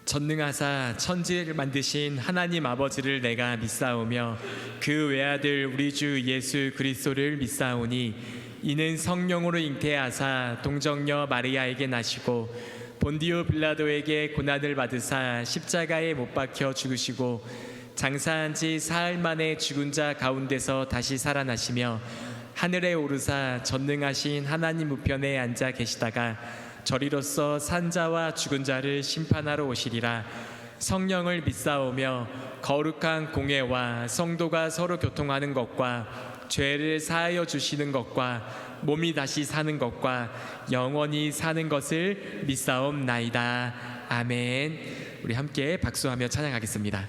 전능하사 천지를 만드신 하나님 아버지를 내가 믿사오며 그 외아들 우리 주 예수 그리스도를 믿사오니 이는 성령으로 잉태하사 동정녀 마리아에게 나시고 본디오 빌라도에게 고난을 받으사 십자가에 못 박혀 죽으시고 장사한 지 사흘 만에 죽은 자 가운데서 다시 살아나시며 하늘에 오르사 전능하신 하나님 우편에 앉아 계시다가 저리로서 산자와 죽은 자를 심판하러 오시리라. 성령을 믿사오며 거룩한 공회와 성도가 서로 교통하는 것과 죄를 사하여 주시는 것과 몸이 다시 사는 것과 영원히 사는 것을 믿사옵나이다. 아멘. 우리 함께 박수하며 찬양하겠습니다.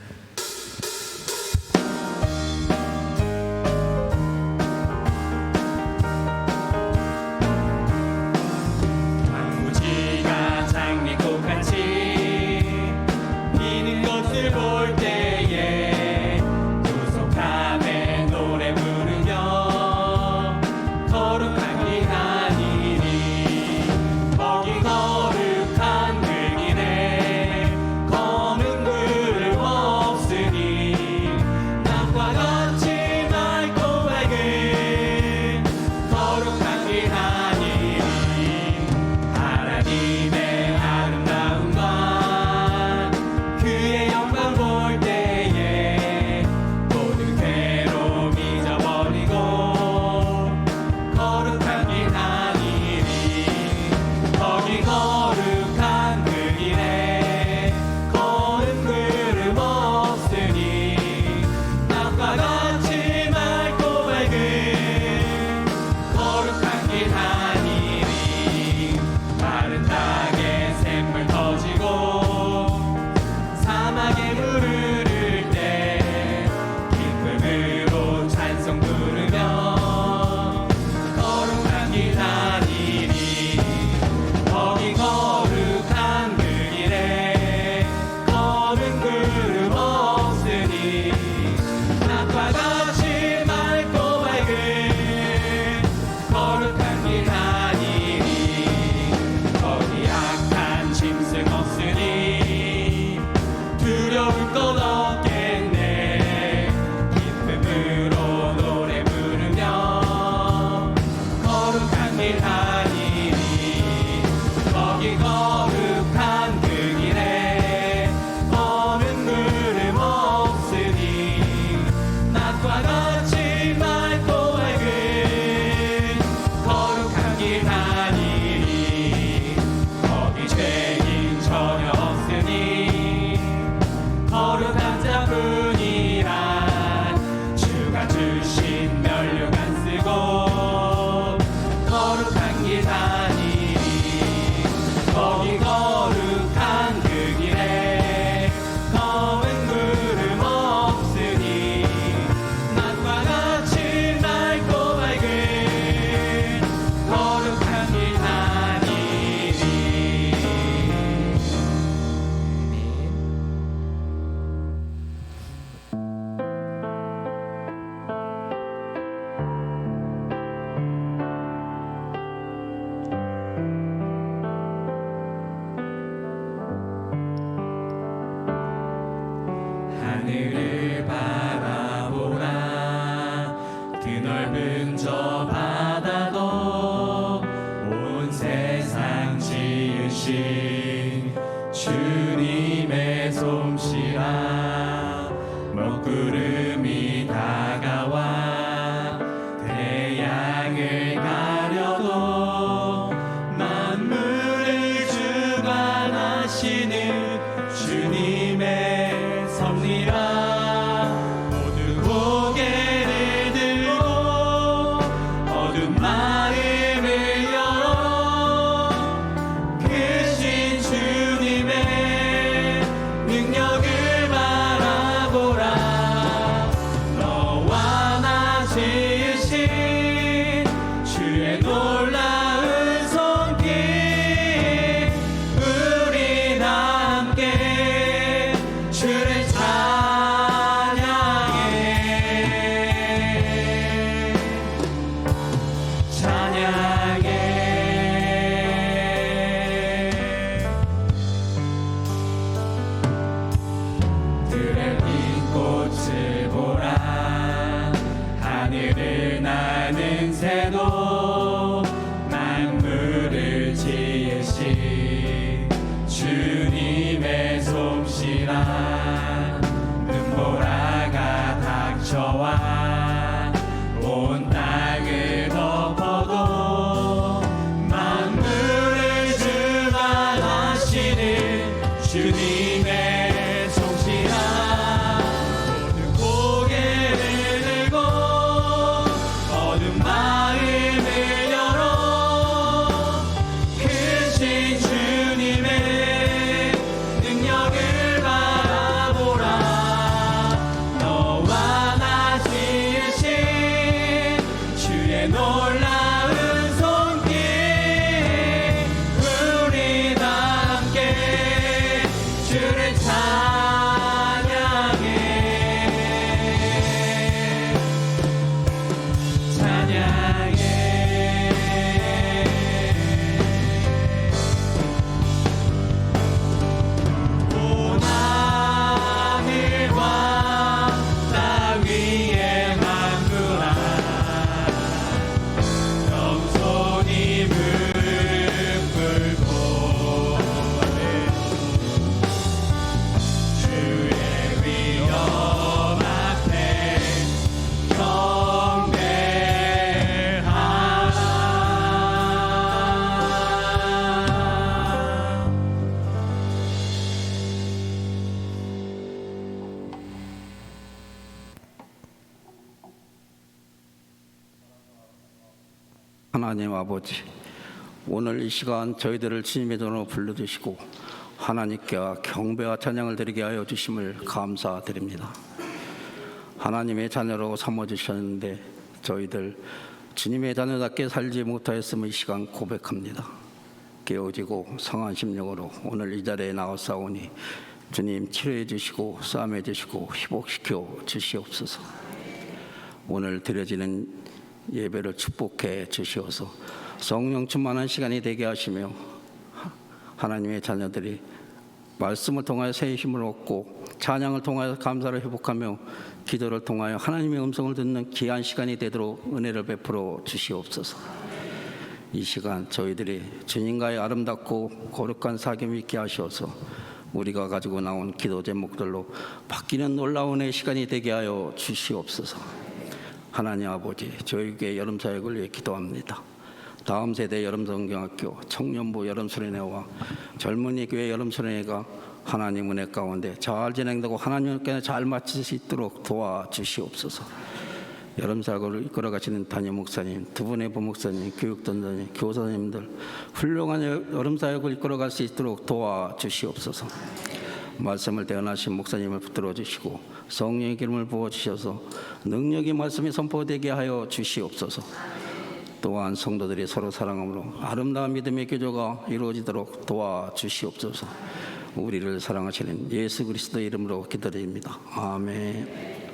주신 면류관 쓰고 거룩한 하늘도 만물을 지으신 주님의 솜씨라 눈보라가 닥쳐와 온 땅을 덮어도 만물을 주관하시는 주님의 솜씨라 모든 고개를 들고 어두운 마음을 열어 크신 주님의 능력을 바라보라 너와 나 지으신 주의 놀라운 손길 우리 다 함께 주를 찬양해 온 하늘과 땅 위에 만물아 겸손히 무릎 꿇고 주의 위엄 앞에 경배하라. 하나님 아버지, 오늘 이 시간 저희들을 주님의 전으로 불러주시고 하나님께 경배와 찬양을 드리게 하여 주심을 감사드립니다. 하나님의 자녀로 삼아주셨는데 저희들 주님의 자녀답게 살지 못하였음을 이 시간 고백합니다. 깨어지고 상한 심령으로 오늘 이 자리에 나왔사오니 주님 치료해 주시고 싸움해 주시고 회복시켜 주시옵소서. 오늘 드려지는 예배를 축복해 주시어서 성령 충만한 시간이 되게 하시며 하나님의 자녀들이 말씀을 통하여 새 힘을 얻고 찬양을 통하여 감사를 회복하며 기도를 통하여 하나님의 음성을 듣는 귀한 시간이 되도록 은혜를 베풀어 주시옵소서. 이 시간 저희들이 주님과의 아름답고 거룩한 사귐이 있게 하셔서 우리가 가지고 나온 기도 제목들로 바뀌는 놀라운 의 시간이 되게 하여 주시옵소서. 하나님 아버지, 저희에게 여름사역을 위해 기도합니다. 다음 세대 여름성경학교, 청년부 여름수련회와 젊은이 교회 여름수련회가 하나님 은혜 가운데 잘 진행되고 하나님께 잘 마칠 수 있도록 도와주시옵소서. 여름사역을 이끌어가시는 담임 목사님, 두 분의 부목사님, 교육전도님, 교사님들 훌륭한 여름사역을 이끌어갈 수 있도록 도와주시옵소서. 말씀을 대언하신 목사님을 붙들어 주시고 성령의 기름을 부어주셔서 능력의 말씀이 선포되게 하여 주시옵소서. 또한 성도들이 서로 사랑함으로 아름다운 믿음의 교조가 이루어지도록 도와주시옵소서. 우리를 사랑하시는 예수 그리스도의 이름으로 기도드립니다. 아멘.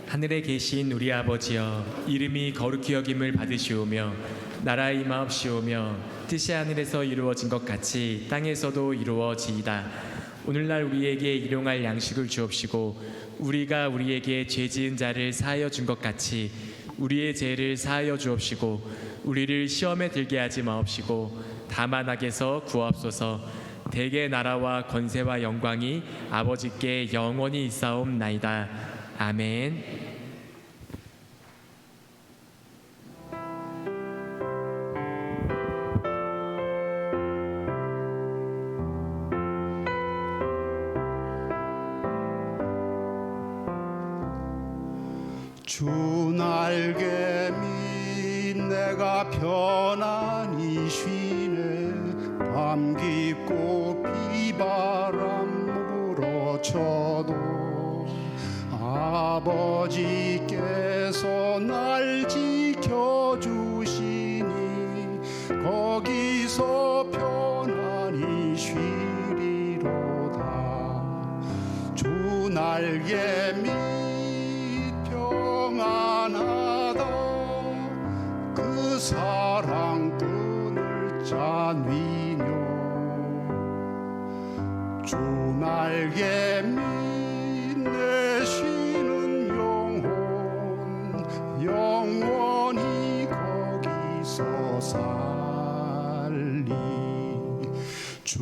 하늘에 계신 우리 아버지여, 이름이 거룩히 여김을 받으시오며 나라 임하옵시오며 뜻이 하늘에서 이루어진 것 같이 땅에서도 이루어지이다. 오늘날 우리에게 일용할 양식을 주옵시고 우리가 우리에게 죄 지은 자를 사하여 준 것 같이 우리의 죄를 사하여 주옵시고 우리를 시험에 들게 하지 마옵시고 다만 악에서 구하옵소서. 대개 나라와 권세와 영광이 아버지께 영원히 있사옵나이다. 아멘. 주 날개미 내가 편안히 쉬네. 밤 깊고 비바람 불어쳐도 아버지께서 날 지켜주시니 거기서 편안히 쉬리로다. 주 날개미 평안하다. 그 사랑꾼을 짠위뇨. 주 날개미 내 쉬는 영혼 영원히 거기서 살리. 주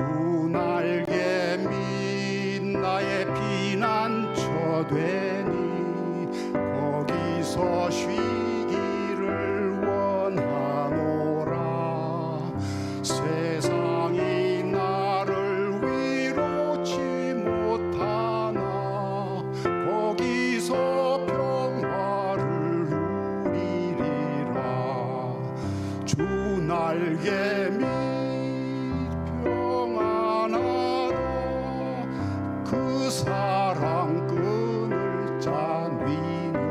날개 밑 나의 피난처 되니 거기서 쉬기를 원하노라. 세상이 나를 위로치 못하나 거기서 평화를 누리리라. 주 날개 밑 평안하다. 그 사랑 끈을 짜니뇨.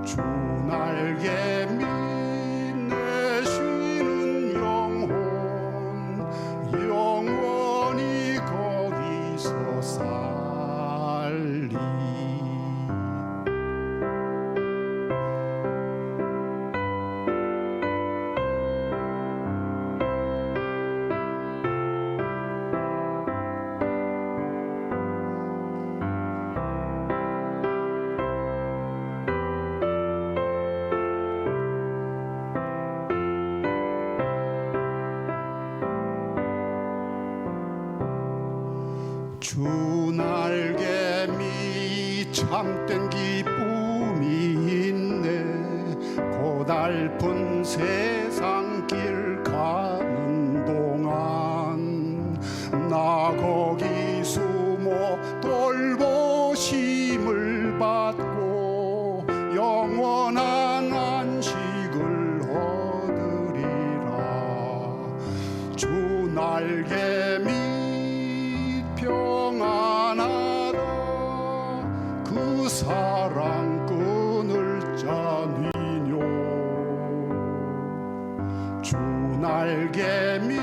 주 날개 밑 내 쉬는 영혼 영원히 거기서 살리. 주 날개 밑 참된 기쁨이 있네. 고달픈 세상 길 가는 동안 나 거기 숨어 돌보심을 받고 영원한 안식을 얻으리라. 주 날개 밑 평안하다. 그 사랑 끈을 짜니뇨. 주 날개 밑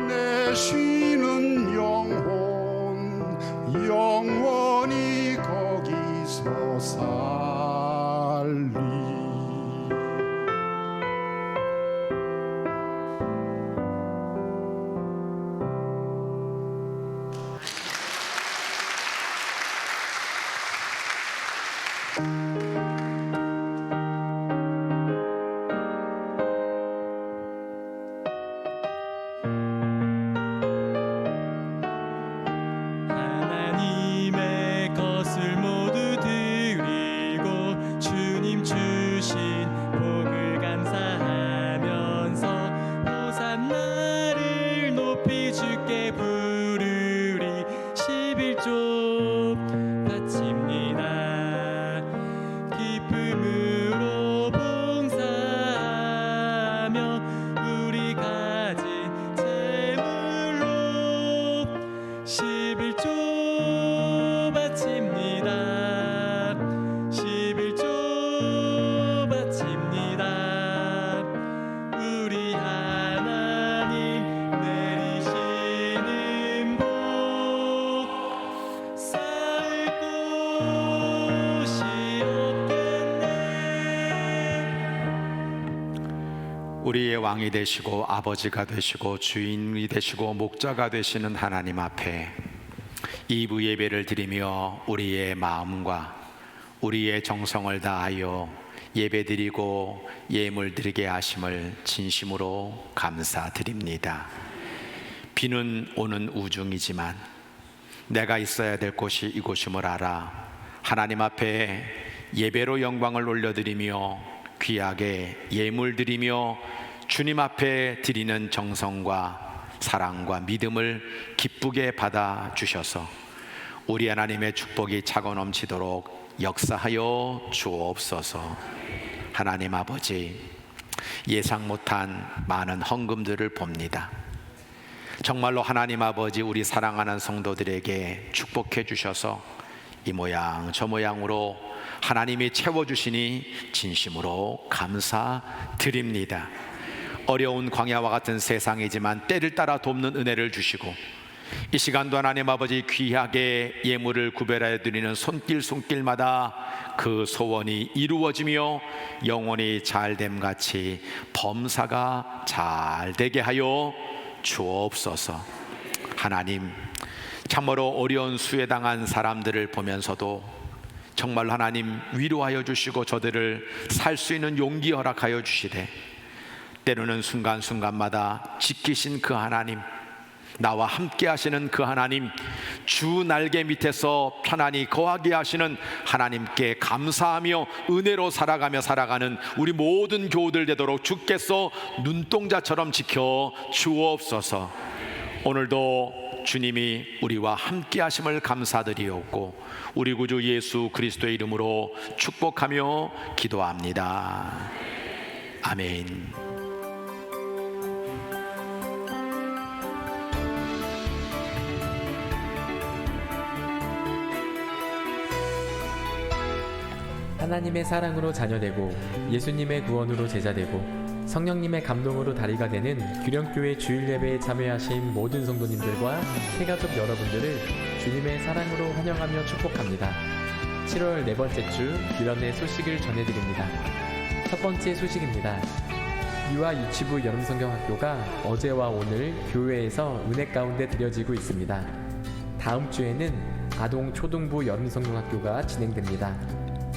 내 쉬는 영혼 영원히 거기서 살리. 하나님의 것을 모두 드리고 주님 주신 복을 감사하면서 호산나를 높이 주께 부르리. 11조 바칩니다. 기쁨으로 봉사하며 우리 가진 재물로 11조 바칩니다. 11조 바칩니다. 우리 하나님 내리시는 복 쌓을 곳이 없겠네. 우리의 왕이 되시고 아버지가 되시고 주인이 되시고 목자가 되시는 하나님 앞에 2부 예배를 드리며 우리의 마음과 우리의 정성을 다하여 예배드리고 예물 드리게 하심을 진심으로 감사드립니다. 비는 오는 우중이지만 내가 있어야 될 곳이 이곳임을 알아 하나님 앞에 예배로 영광을 올려드리며 귀하게 예물 드리며 주님 앞에 드리는 정성과 사랑과 믿음을 기쁘게 받아 주셔서 우리 하나님의 축복이 차고 넘치도록 역사하여 주옵소서. 하나님 아버지, 예상 못한 많은 헌금들을 봅니다. 정말로 하나님 아버지, 우리 사랑하는 성도들에게 축복해 주셔서 이 모양 저 모양으로 하나님이 채워주시니 진심으로 감사드립니다. 어려운 광야와 같은 세상이지만 때를 따라 돕는 은혜를 주시고 이 시간도 하나님 아버지 귀하게 예물을 구별하여 드리는 손길마다 그 소원이 이루어지며 영원히 잘됨같이 범사가 잘 되게 하여 주옵소서. 하나님, 참으로 어려운 수혜당한 사람들을 보면서도 정말 하나님 위로하여 주시고 저들을 살 수 있는 용기 허락하여 주시되, 때로는 순간순간마다 지키신 그 하나님, 나와 함께 하시는 그 하나님, 주 날개 밑에서 편안히 거하게 하시는 하나님께 감사하며 은혜로 살아가는 우리 모든 교우들 되도록 주께서 눈동자처럼 지켜 주옵소서. 오늘도 주님이 우리와 함께 하심을 감사드리옵고 우리 구주 예수 그리스도의 이름으로 축복하며 기도합니다. 아멘. 하나님의 사랑으로 자녀되고 예수님의 구원으로 제자되고 성령님의 감동으로 다리가 되는 규령교회 주일 예배에 참여하신 모든 성도님들과 새가족 여러분들을 주님의 사랑으로 환영하며 축복합니다. 7월 네 번째 주 규련의 소식을 전해드립니다. 첫 번째 소식입니다. 유아 유치부 여름성경학교가 어제와 오늘 교회에서 은혜 가운데 드려지고 있습니다. 다음 주에는 아동 초등부 여름성경학교가 진행됩니다.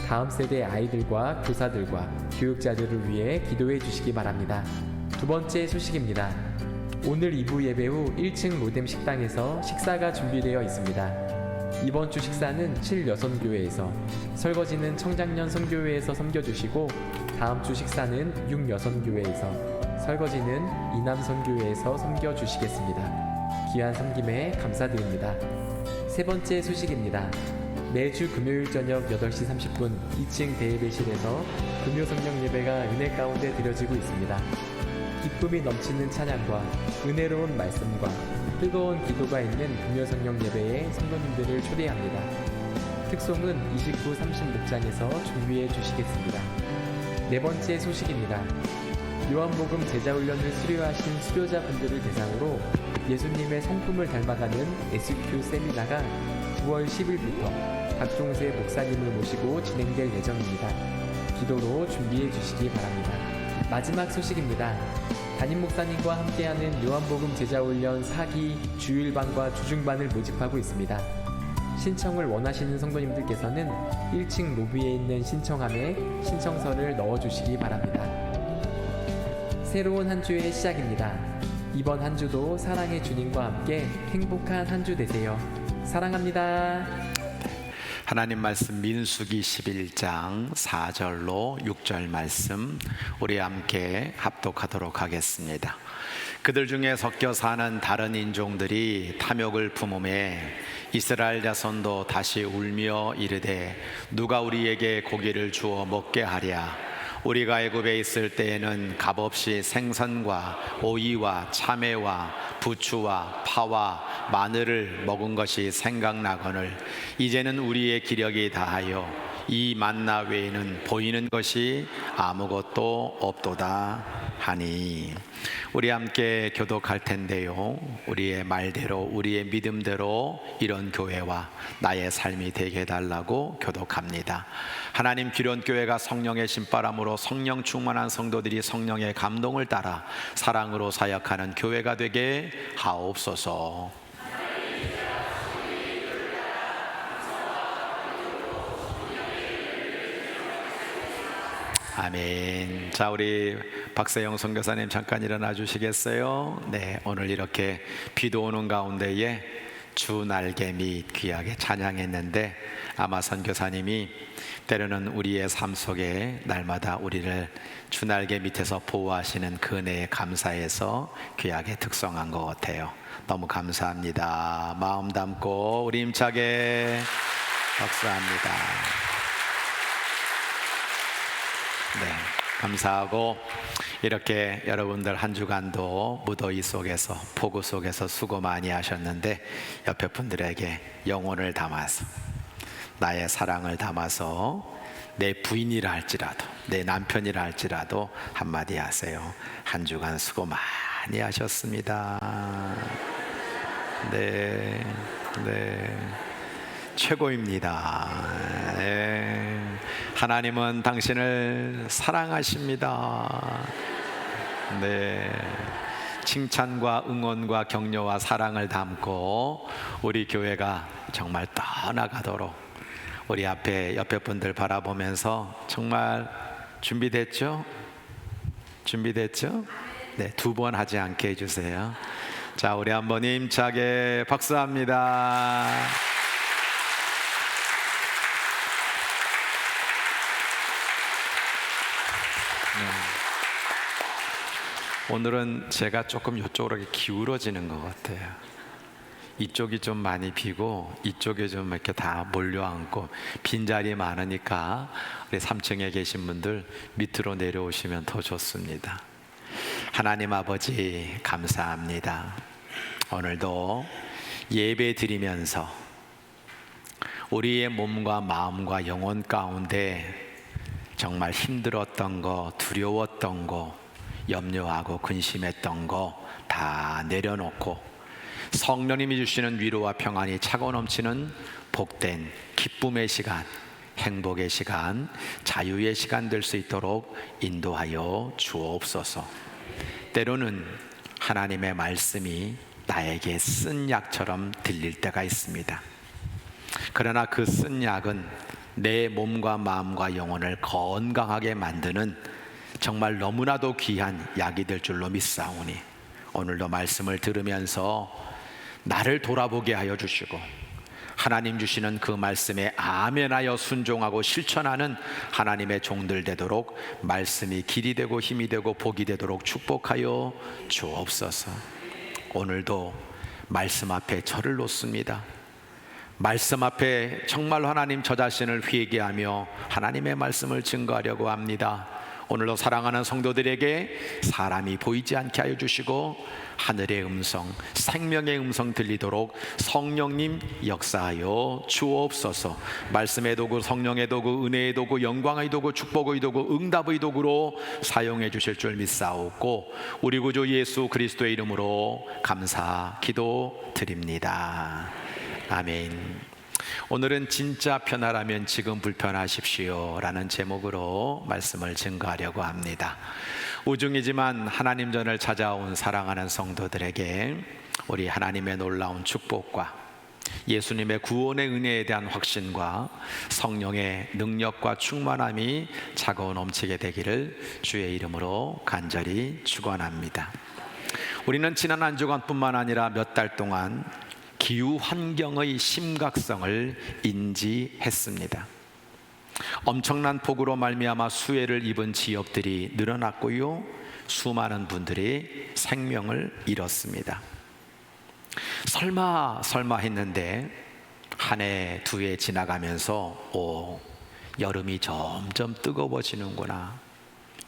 다음 세대 아이들과 교사들과 교육자들을 위해 기도해 주시기 바랍니다. 두 번째 소식입니다. 오늘 2부 예배 후 1층 로뎀 식당에서 식사가 준비되어 있습니다. 이번 주 식사는 7여선교회에서, 설거지는 청장년 선교회에서 섬겨주시고 다음 주 식사는 6여선교회에서, 설거지는 이남선교회에서 섬겨주시겠습니다. 귀한 섬김에 감사드립니다. 세 번째 소식입니다. 매주 금요일 저녁 8시 30분 2층 대예배실에서 금요 성령 예배가 은혜 가운데 드려지고 있습니다. 기쁨이 넘치는 찬양과 은혜로운 말씀과 뜨거운 기도가 있는 금요 성령 예배에 성도님들을 초대합니다. 특송은 29, 30 목장에서 준비해 주시겠습니다. 네 번째 소식입니다. 요한복음 제자훈련을 수료하신 수료자분들을 대상으로 예수님의 성품을 닮아가는 SQ 세미나가 9월 10일부터 박종세 목사님을 모시고 진행될 예정입니다. 기도로 준비해 주시기 바랍니다. 마지막 소식입니다. 담임 목사님과 함께하는 요한복음 제자훈련 4기 주일반과 주중반을 모집하고 있습니다. 신청을 원하시는 성도님들께서는 1층 로비에 있는 신청함에 신청서를 넣어주시기 바랍니다. 새로운 한 주의 시작입니다. 이번 한 주도 사랑의 주님과 함께 행복한 한 주 되세요. 사랑합니다. 하나님 말씀 민수기 11장 4절로 6절 말씀 우리 함께 합독하도록 하겠습니다. 그들 중에 섞여 사는 다른 인종들이 탐욕을 품음에 이스라엘 자손도 다시 울며 이르되 누가 우리에게 고기를 주어 먹게 하랴. 우리가 애굽에 있을 때에는 값없이 생선과 오이와 참외와 부추와 파와 마늘을 먹은 것이 생각나거늘 이제는 우리의 기력이 다하여 이 만나 외에는 보이는 것이 아무것도 없도다 하니. 우리 함께 교독할 텐데요, 우리의 말대로 우리의 믿음대로 이런 교회와 나의 삶이 되게 해달라고 교독합니다. 하나님 규련교회가 성령의 신바람으로 성령 충만한 성도들이 성령의 감동을 따라 사랑으로 사역하는 교회가 되게 하옵소서. 아멘. 자, 우리 박세영 선교사님 잠깐 일어나 주시겠어요? 네, 오늘 이렇게 비도 오는 가운데에 주 날개 및 귀하게 찬양했는데 아마 선교사님이 때로는 우리의 삶 속에 날마다 우리를 주 날개 밑에서 보호하시는 그 은혜에 감사해서 귀하게 특성한 것 같아요. 너무 감사합니다. 마음 담고 우리 힘차게 박수합니다. 네, 감사하고 이렇게 여러분들 한 주간도 무더위 속에서 폭우 속에서 수고 많이 하셨는데 옆에 분들에게 영혼을 담아서 나의 사랑을 담아서 내 부인이라 할지라도 내 남편이라 할지라도 한마디 하세요. 한 주간 수고 많이 하셨습니다. 네, 최고입니다. 네. 하나님은 당신을 사랑하십니다. 네. 칭찬과 응원과 격려와 사랑을 담고 우리 교회가 정말 떠나가도록 우리 옆에 분들 바라보면서 정말 준비됐죠? 준비됐죠? 네, 2번 하지 않게 해주세요. 자, 우리 한번 힘차게 박수합니다. 오늘은 제가 조금 이쪽으로 기울어지는 것 같아요. 이쪽이 좀 많이 비고 이쪽에 좀 이렇게 다 몰려앉고 빈자리 많으니까 우리 3층에 계신 분들 밑으로 내려오시면 더 좋습니다. 하나님 아버지 감사합니다. 오늘도 예배 드리면서 우리의 몸과 마음과 영혼 가운데 정말 힘들었던 거, 두려웠던 거, 염려하고 근심했던 거 다 내려놓고 성령님이 주시는 위로와 평안이 차고 넘치는 복된 기쁨의 시간, 행복의 시간, 자유의 시간 될 수 있도록 인도하여 주옵소서. 때로는 하나님의 말씀이 나에게 쓴 약처럼 들릴 때가 있습니다. 그러나 그 쓴 약은 내 몸과 마음과 영혼을 건강하게 만드는 정말 너무나도 귀한 약이 될 줄로 믿사오니 오늘도 말씀을 들으면서 나를 돌아보게 하여 주시고 하나님 주시는 그 말씀에 아멘하여 순종하고 실천하는 하나님의 종들 되도록 말씀이 길이 되고 힘이 되고 복이 되도록 축복하여 주옵소서. 오늘도 말씀 앞에 저를 놓습니다. 말씀 앞에 정말 하나님 저 자신을 회개하며 하나님의 말씀을 증거하려고 합니다. 오늘도 사랑하는 성도들에게 사람이 보이지 않게 하여 주시고 하늘의 음성, 생명의 음성 들리도록 성령님 역사하여 주옵소서. 말씀의 도구, 성령의 도구, 은혜의 도구, 영광의 도구, 축복의 도구, 응답의 도구로 사용해 주실 줄 믿사오고 우리 구주 예수 그리스도의 이름으로 감사 기도드립니다. 아멘. 오늘은 진짜 편하라면 지금 불편하십시오 라는 제목으로 말씀을 증거하려고 합니다. 우중이지만 하나님 전을 찾아온 사랑하는 성도들에게 우리 하나님의 놀라운 축복과 예수님의 구원의 은혜에 대한 확신과 성령의 능력과 충만함이 차고 넘치게 되기를 주의 이름으로 간절히 축원합니다. 우리는 지난 한 주간뿐만 아니라 몇 달 동안 기후 환경의 심각성을 인지했습니다. 엄청난 폭우로 말미암아 수해를 입은 지역들이 늘어났고요, 수많은 분들이 생명을 잃었습니다. 설마 했는데 한 해 두 해 지나가면서 여름이 점점 뜨거워지는구나,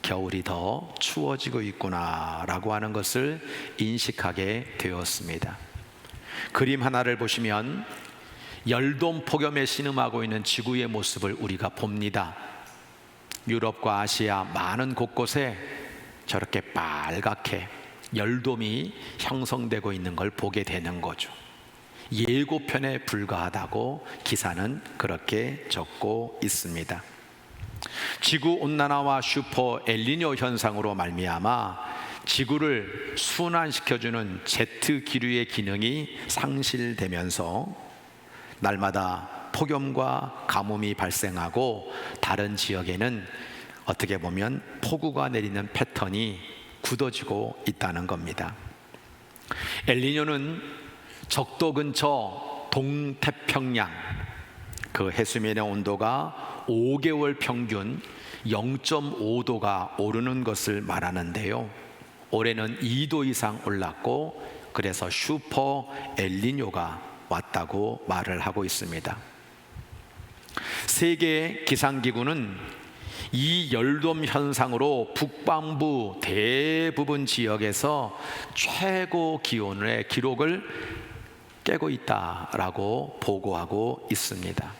겨울이 더 추워지고 있구나 라고 하는 것을 인식하게 되었습니다. 그림 하나를 보시면 열돔 폭염에 신음하고 있는 지구의 모습을 우리가 봅니다. 유럽과 아시아 많은 곳곳에 저렇게 빨갛게 열돔이 형성되고 있는 걸 보게 되는 거죠. 예고편에 불과하다고 기사는 그렇게 적고 있습니다. 지구온난화와 슈퍼 엘니뇨 현상으로 말미암아 지구를 순환시켜주는 제트 기류의 기능이 상실되면서 날마다 폭염과 가뭄이 발생하고 다른 지역에는 어떻게 보면 폭우가 내리는 패턴이 굳어지고 있다는 겁니다. 엘니뇨는 적도 근처 동태평양 그 해수면의 온도가 5개월 평균 0.5도가 오르는 것을 말하는데요, 올해는 2도 이상 올랐고 그래서 슈퍼 엘니뇨가 왔다고 말을 하고 있습니다. 세계 기상기구는 이 열돔 현상으로 북반부 대부분 지역에서 최고 기온의 기록을 깨고 있다라고 보고하고 있습니다.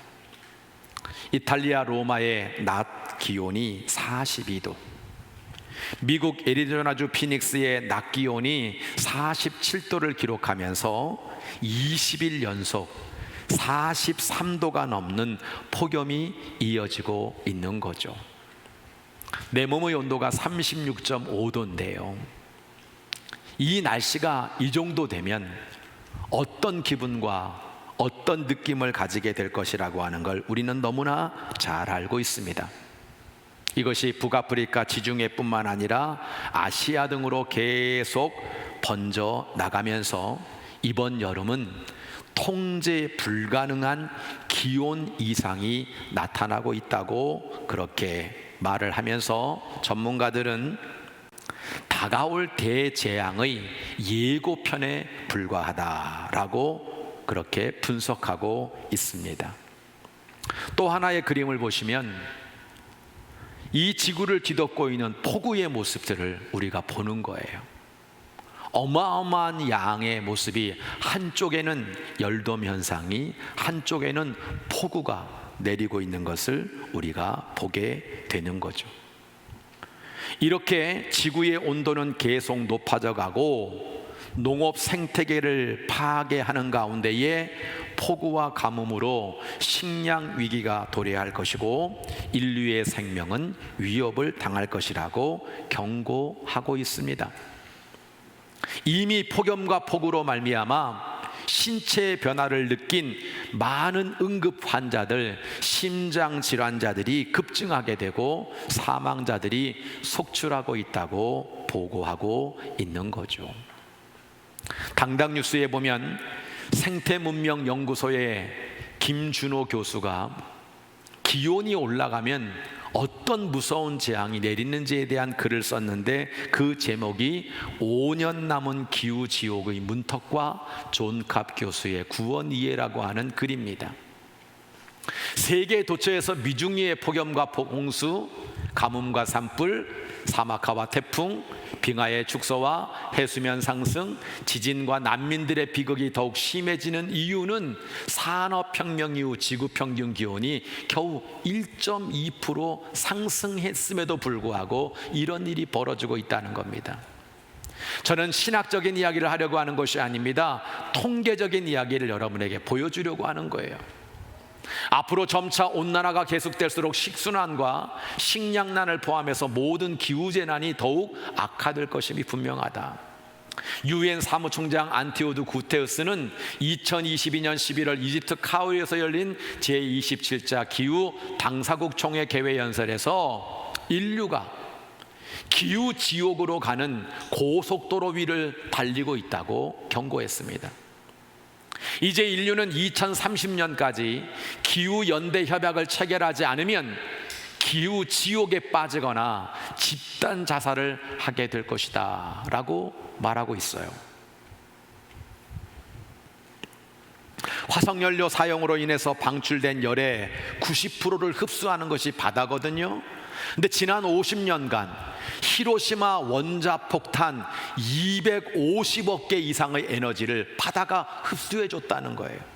이탈리아 로마의 낮 기온이 42도, 미국 애리조나주 피닉스의 낮 기온이 47도를 기록하면서 20일 연속 43도가 넘는 폭염이 이어지고 있는 거죠. 내 몸의 온도가 36.5도인데요 이 날씨가 이 정도 되면 어떤 기분과 어떤 느낌을 가지게 될 것이라고 하는 걸 우리는 너무나 잘 알고 있습니다. 이것이 북아프리카 지중해뿐만 아니라 아시아 등으로 계속 번져 나가면서 이번 여름은 통제 불가능한 기온 이상이 나타나고 있다고 그렇게 말을 하면서 전문가들은 다가올 대재앙의 예고편에 불과하다라고 그렇게 분석하고 있습니다. 또 하나의 그림을 보시면 이 지구를 뒤덮고 있는 폭우의 모습들을 우리가 보는 거예요. 어마어마한 양의 모습이, 한쪽에는 열돔 현상이, 한쪽에는 폭우가 내리고 있는 것을 우리가 보게 되는 거죠. 이렇게 지구의 온도는 계속 높아져 가고 농업 생태계를 파괴하는 가운데에 폭우와 가뭄으로 식량 위기가 도래할 것이고 인류의 생명은 위협을 당할 것이라고 경고하고 있습니다. 이미 폭염과 폭우로 말미암아 신체 변화를 느낀 많은 응급 환자들, 심장 질환자들이 급증하게 되고 사망자들이 속출하고 있다고 보고하고 있는 거죠. 당당 뉴스에 보면 생태문명연구소의 김준호 교수가 기온이 올라가면 어떤 무서운 재앙이 내리는지에 대한 글을 썼는데 그 제목이 5년 남은 기후지옥의 문턱과 존 갑 교수의 구원 이해라고 하는 글입니다. 세계 도처에서 미중리의 폭염과 홍수, 가뭄과 산불, 사막화와 태풍, 빙하의 축소와 해수면 상승, 지진과 난민들의 비극이 더욱 심해지는 이유는 산업혁명 이후 지구평균 기온이 겨우 1.2% 상승했음에도 불구하고 이런 일이 벌어지고 있다는 겁니다. 저는 신학적인 이야기를 하려고 하는 것이 아닙니다. 통계적인 이야기를 여러분에게 보여주려고 하는 거예요. 앞으로 점차 온난화가 계속될수록 식순환과 식량난을 포함해서 모든 기후재난이 더욱 악화될 것임이 분명하다. 유엔 사무총장 안티오두 구테우스는 2022년 11월 이집트 카이로에서 열린 제27차 기후 당사국 총회 개회 연설에서 인류가 기후 지옥으로 가는 고속도로 위를 달리고 있다고 경고했습니다. 이제 인류는 2030년까지 기후연대협약을 체결하지 않으면 기후 지옥에 빠지거나 집단 자살을 하게 될 것이다 라고 말하고 있어요. 화석연료 사용으로 인해서 방출된 열의 90%를 흡수하는 것이 바다거든요. 근데 지난 50년간 히로시마 원자폭탄 250억 개 이상의 에너지를 바다가 흡수해 줬다는 거예요.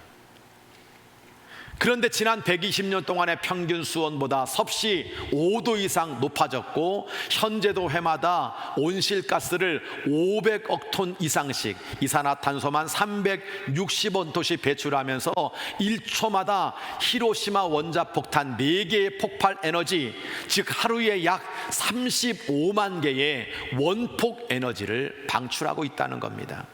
그런데 지난 120년 동안의 평균 수온보다 섭씨 5도 이상 높아졌고 현재도 해마다 온실가스를 500억 톤 이상씩 이산화탄소만 360원토씩 배출하면서 1초마다 히로시마 원자폭탄 4개의 폭발 에너지, 즉 하루에 약 35만 개의 원폭 에너지를 방출하고 있다는 겁니다.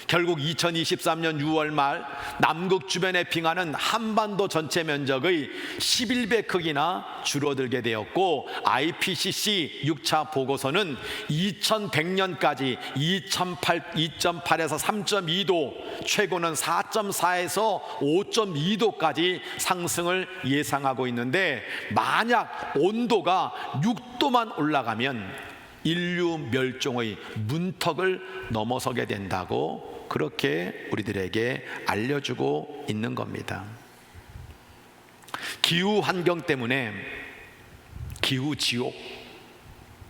결국 2023년 6월 말 남극 주변의 빙하는 한반도 전체 면적의 11배 크기나 줄어들게 되었고 IPCC 6차 보고서는 2100년까지 2.8에서 3.2도, 최고는 4.4에서 5.2도까지 상승을 예상하고 있는데 만약 온도가 6도만 올라가면 인류 멸종의 문턱을 넘어서게 된다고 그렇게 우리들에게 알려주고 있는 겁니다. 기후 환경 때문에 기후 지옥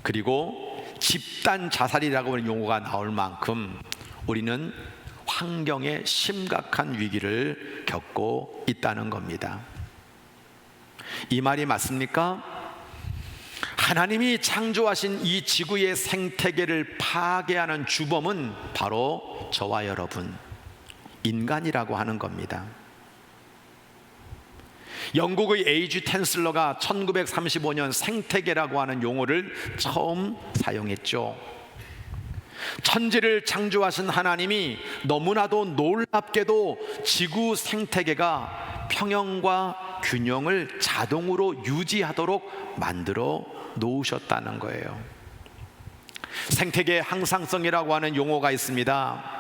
그리고 집단 자살이라고 하는 용어가 나올 만큼 우리는 환경에 심각한 위기를 겪고 있다는 겁니다. 이 말이 맞습니까? 하나님이 창조하신 이 지구의 생태계를 파괴하는 주범은 바로 저와 여러분, 인간이라고 하는 겁니다. 영국의 에이지 텐슬러가 1935년 생태계라고 하는 용어를 처음 사용했죠. 천지를 창조하신 하나님이 너무나도 놀랍게도 지구 생태계가 평형과 균형을 자동으로 유지하도록 만들어 놓으셨다는 거예요. 생태계 항상성이라고 하는 용어가 있습니다.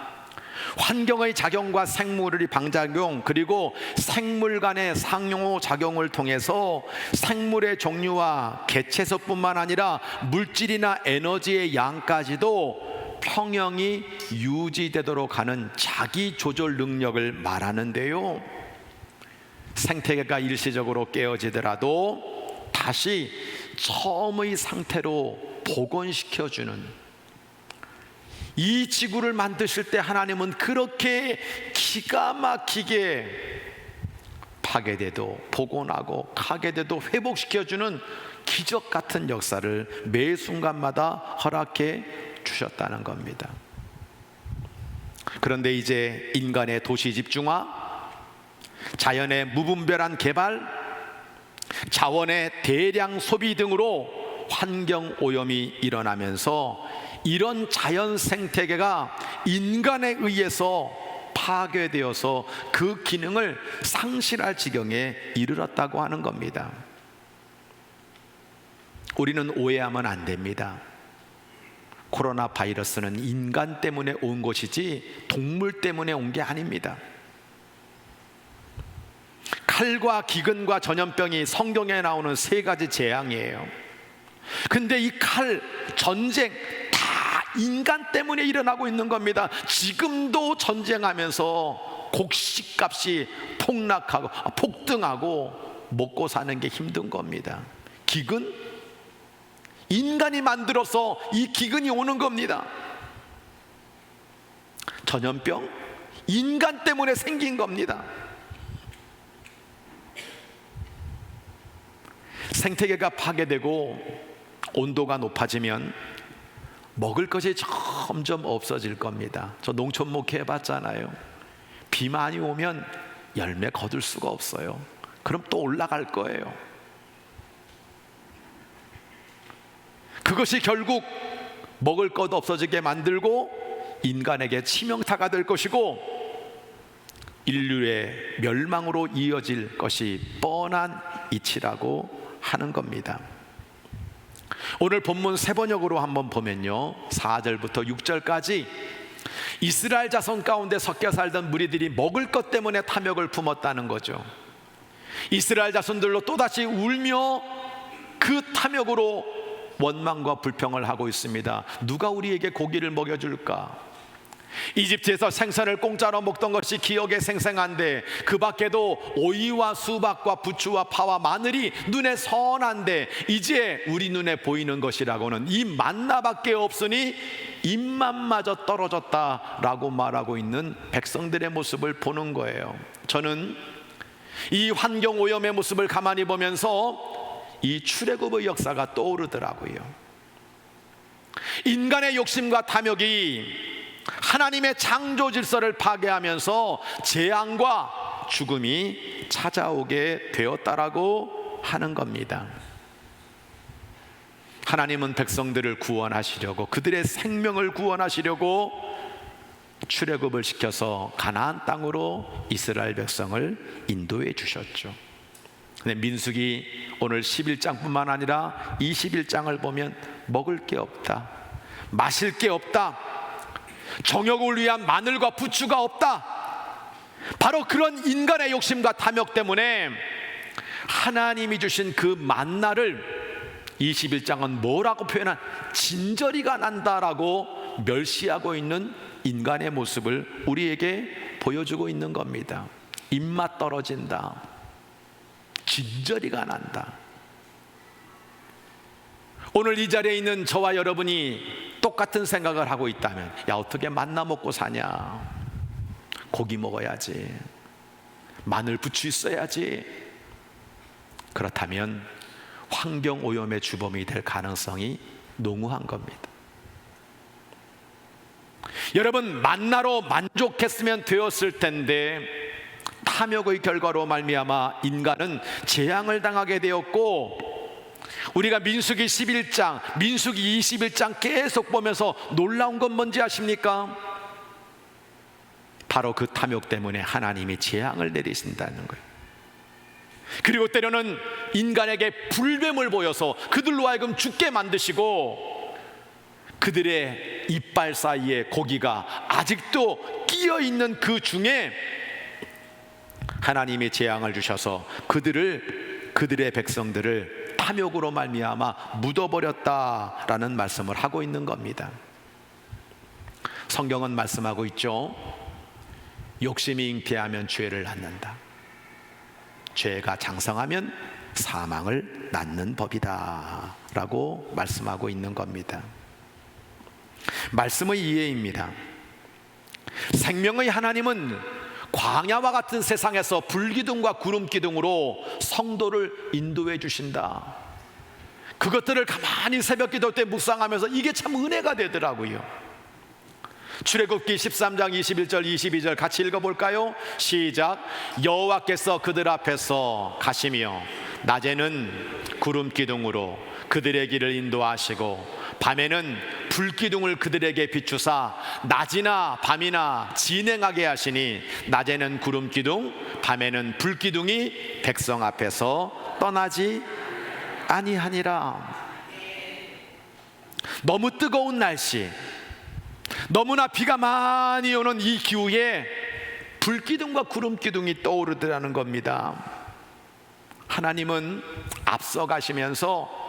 환경의 작용과 생물의 방작용, 그리고 생물 간의 상호작용을 통해서 생물의 종류와 개체수뿐만 아니라 물질이나 에너지의 양까지도 평형이 유지되도록 하는 자기 조절 능력을 말하는데요, 생태계가 일시적으로 깨어지더라도 다시 처음의 상태로 복원시켜주는, 이 지구를 만드실 때 하나님은 그렇게 기가 막히게 파괴돼도 복원하고 파괴돼도 회복시켜주는 기적 같은 역사를 매 순간마다 허락해 주셨다는 겁니다. 그런데 이제 인간의 도시 집중화, 자연의 무분별한 개발, 자원의 대량 소비 등으로 환경 오염이 일어나면서 이런 자연 생태계가 인간에 의해서 파괴되어서 그 기능을 상실할 지경에 이르렀다고 하는 겁니다. 우리는 오해하면 안 됩니다. 코로나 바이러스는 인간 때문에 온 것이지 동물 때문에 온 게 아닙니다. 칼과 기근과 전염병이 성경에 나오는 세 가지 재앙이에요. 근데 이 칼, 전쟁 다 인간 때문에 일어나고 있는 겁니다. 지금도 전쟁하면서 곡식값이 폭등하고 먹고 사는 게 힘든 겁니다. 기근? 인간이 만들어서 이 기근이 오는 겁니다. 전염병? 인간 때문에 생긴 겁니다. 생태계가 파괴되고 온도가 높아지면 먹을 것이 점점 없어질 겁니다. 저 농촌 목회해봤잖아요. 비 많이 오면 열매 거둘 수가 없어요. 그럼 또 올라갈 거예요. 그것이 결국 먹을 것 없어지게 만들고 인간에게 치명타가 될 것이고 인류의 멸망으로 이어질 것이 뻔한 이치라고 하는 겁니다. 오늘 본문 세 번역으로 한번 보면요, 4절부터 6절까지 이스라엘 자손 가운데 섞여 살던 무리들이 먹을 것 때문에 탐욕을 품었다는 거죠. 이스라엘 자손들로 또다시 울며 그 탐욕으로 원망과 불평을 하고 있습니다. 누가 우리에게 고기를 먹여줄까? 이집트에서 생선을 공짜로 먹던 것이 기억에 생생한데 그 밖에도 오이와 수박과 부추와 파와 마늘이 눈에 선한데 이제 우리 눈에 보이는 것이라고는 이 만나밖에 없으니 입맛마저 떨어졌다라고 말하고 있는 백성들의 모습을 보는 거예요. 저는 이 환경 오염의 모습을 가만히 보면서 이 출애굽의 역사가 떠오르더라고요. 인간의 욕심과 탐욕이 하나님의 창조 질서를 파괴하면서 재앙과 죽음이 찾아오게 되었다라고 하는 겁니다. 하나님은 백성들을 구원하시려고, 그들의 생명을 구원하시려고 출애굽을 시켜서 가나안 땅으로 이스라엘 백성을 인도해 주셨죠. 근데 민수기 오늘 11장뿐만 아니라 21장을 보면 먹을 게 없다, 마실 게 없다, 정욕을 위한 마늘과 부추가 없다. 바로 그런 인간의 욕심과 탐욕 때문에 하나님이 주신 그 만나를 21장은 뭐라고 표현한, 진저리가 난다라고 멸시하고 있는 인간의 모습을 우리에게 보여주고 있는 겁니다. 입맛 떨어진다, 진저리가 난다. 오늘 이 자리에 있는 저와 여러분이 똑같은 생각을 하고 있다면, 야, 어떻게 만나 먹고 사냐, 고기 먹어야지, 마늘 부추 있어야지, 그렇다면 환경 오염의 주범이 될 가능성이 농후한 겁니다. 여러분, 만나로 만족했으면 되었을 텐데 탐욕의 결과로 말미암아 인간은 재앙을 당하게 되었고 우리가 민수기 11장, 민수기 21장 계속 보면서 놀라운 건 뭔지 아십니까? 바로 그 탐욕 때문에 하나님이 재앙을 내리신다는 거예요. 그리고 때로는 인간에게 불뱀을 보여서 그들로 하여금 죽게 만드시고, 그들의 이빨 사이에 고기가 아직도 끼어있는 그 중에 하나님이 재앙을 주셔서 그들의 백성들을 탐욕으로 말미암아 묻어버렸다라는 말씀을 하고 있는 겁니다. 성경은 말씀하고 있죠. 욕심이 잉태하면 죄를 낳는다. 죄가 장성하면 사망을 낳는 법이다 라고 말씀하고 있는 겁니다. 말씀의 이해입니다. 생명의 하나님은 광야와 같은 세상에서 불기둥과 구름기둥으로 성도를 인도해 주신다. 그것들을 가만히 새벽기도 때 묵상하면서 이게 참 은혜가 되더라고요. 출애굽기 13장 21절 22절 같이 읽어볼까요? 시작. 여호와께서 그들 앞에서 가시며 낮에는 구름기둥으로 그들의 길을 인도하시고 밤에는 불기둥을 그들에게 비추사 낮이나 밤이나 진행하게 하시니 낮에는 구름기둥 밤에는 불기둥이 백성 앞에서 떠나지 아니하니라. 너무 뜨거운 날씨, 너무나 비가 많이 오는 이 기후에 불기둥과 구름기둥이 떠오르더라는 겁니다. 하나님은 앞서가시면서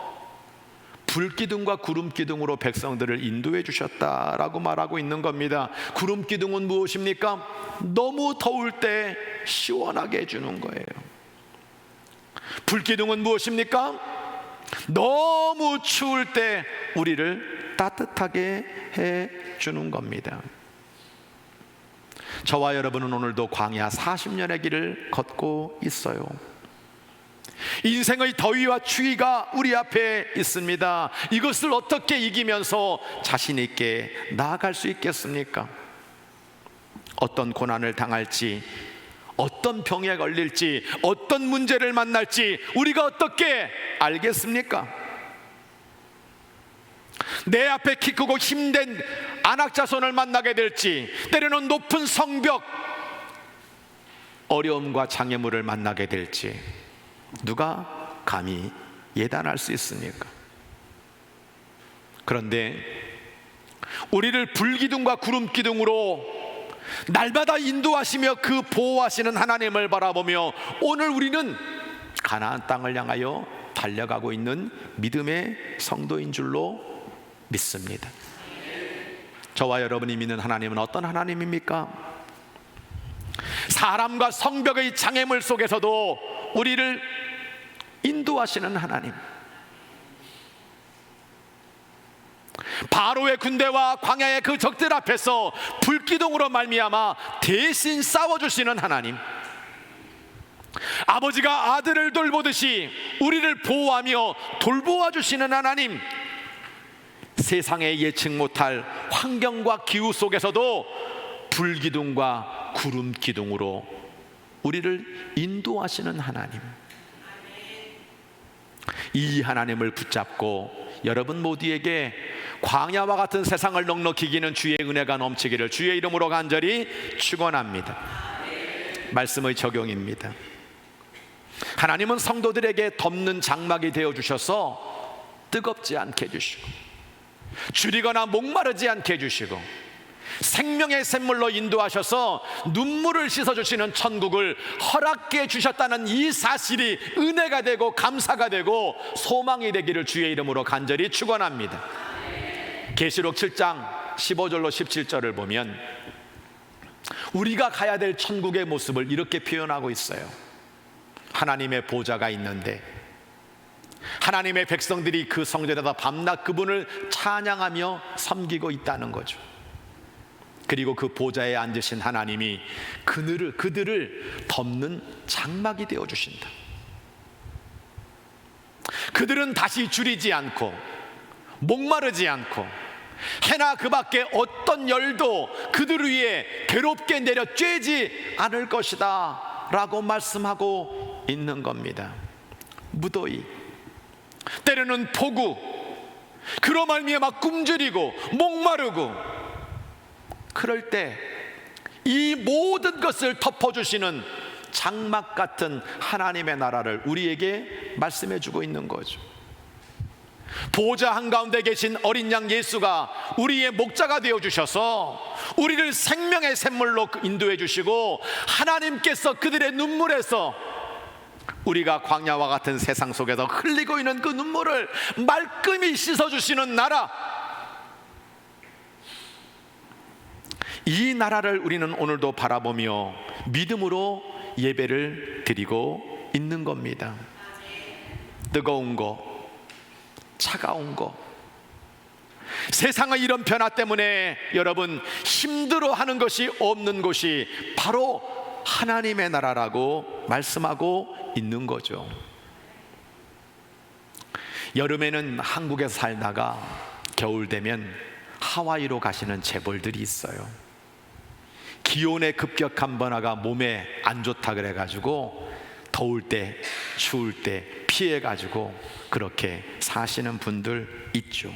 불기둥과 구름기둥으로 백성들을 인도해 주셨다라고 말하고 있는 겁니다. 구름기둥은 무엇입니까? 너무 더울 때 시원하게 해주는 거예요. 불기둥은 무엇입니까? 너무 추울 때 우리를 따뜻하게 해주는 겁니다. 저와 여러분은 오늘도 광야 40년의 길을 걷고 있어요. 인생의 더위와 추위가 우리 앞에 있습니다. 이것을 어떻게 이기면서 자신 있게 나아갈 수 있겠습니까? 어떤 고난을 당할지, 어떤 병에 걸릴지, 어떤 문제를 만날지 우리가 어떻게 알겠습니까? 내 앞에 키 크고 힘든 안악자손을 만나게 될지, 때로는 높은 성벽, 어려움과 장애물을 만나게 될지 누가 감히 예단할 수 있습니까? 그런데 우리를 불기둥과 구름기둥으로 날마다 인도하시며 그 보호하시는 하나님을 바라보며 오늘 우리는 가나안 땅을 향하여 달려가고 있는 믿음의 성도인 줄로 믿습니다. 저와 여러분이 믿는 하나님은 어떤 하나님입니까? 사람과 성벽의 장애물 속에서도 우리를 인도하시는 하나님. 바로의 군대와 광야의 그 적들 앞에서 불기둥으로 말미암아 대신 싸워주시는 하나님. 아버지가 아들을 돌보듯이 우리를 보호하며 돌보아 주시는 하나님. 세상에 예측 못할 환경과 기후 속에서도 불기둥과 구름기둥으로 우리를 인도하시는 하나님. 이 하나님을 붙잡고 여러분 모두에게 광야와 같은 세상을 넉넉히 이기는 주의 은혜가 넘치기를 주의 이름으로 간절히 축원합니다. 말씀의 적용입니다. 하나님은 성도들에게 덮는 장막이 되어주셔서 뜨겁지 않게 해주시고 줄이거나 목마르지 않게 해주시고 생명의 샘물로 인도하셔서 눈물을 씻어주시는 천국을 허락해 주셨다는 이 사실이 은혜가 되고 감사가 되고 소망이 되기를 주의 이름으로 간절히 축원합니다. 계시록 7장 15절로 17절을 보면 우리가 가야 될 천국의 모습을 이렇게 표현하고 있어요. 하나님의 보좌가 있는데 하나님의 백성들이 그 성전에다 밤낮 그분을 찬양하며 섬기고 있다는 거죠. 그리고 그 보좌에 앉으신 하나님이 그들을 덮는 장막이 되어주신다. 그들은 다시 줄이지 않고 목마르지 않고 해나 그 밖에 어떤 열도 그들 위에 괴롭게 내려 쬐지 않을 것이다 라고 말씀하고 있는 겁니다. 무더위, 때로는 폭우, 그로 말미암아 굶주리고 목마르고, 그럴 때 이 모든 것을 덮어주시는 장막 같은 하나님의 나라를 우리에게 말씀해 주고 있는 거죠. 보좌 한가운데 계신 어린 양 예수가 우리의 목자가 되어 주셔서 우리를 생명의 샘물로 인도해 주시고, 하나님께서 그들의 눈물에서 우리가 광야와 같은 세상 속에서 흘리고 있는 그 눈물을 말끔히 씻어주시는 나라, 이 나라를 우리는 오늘도 바라보며 믿음으로 예배를 드리고 있는 겁니다. 뜨거운 거, 차가운 거, 세상의 이런 변화 때문에 여러분 힘들어하는 것이 없는 곳이 바로 하나님의 나라라고 말씀하고 있는 거죠. 여름에는 한국에서 살다가 겨울 되면 하와이로 가시는 재벌들이 있어요. 기온의 급격한 변화가 몸에 안 좋다 그래가지고 더울 때 추울 때 피해가지고 그렇게 사시는 분들 있죠.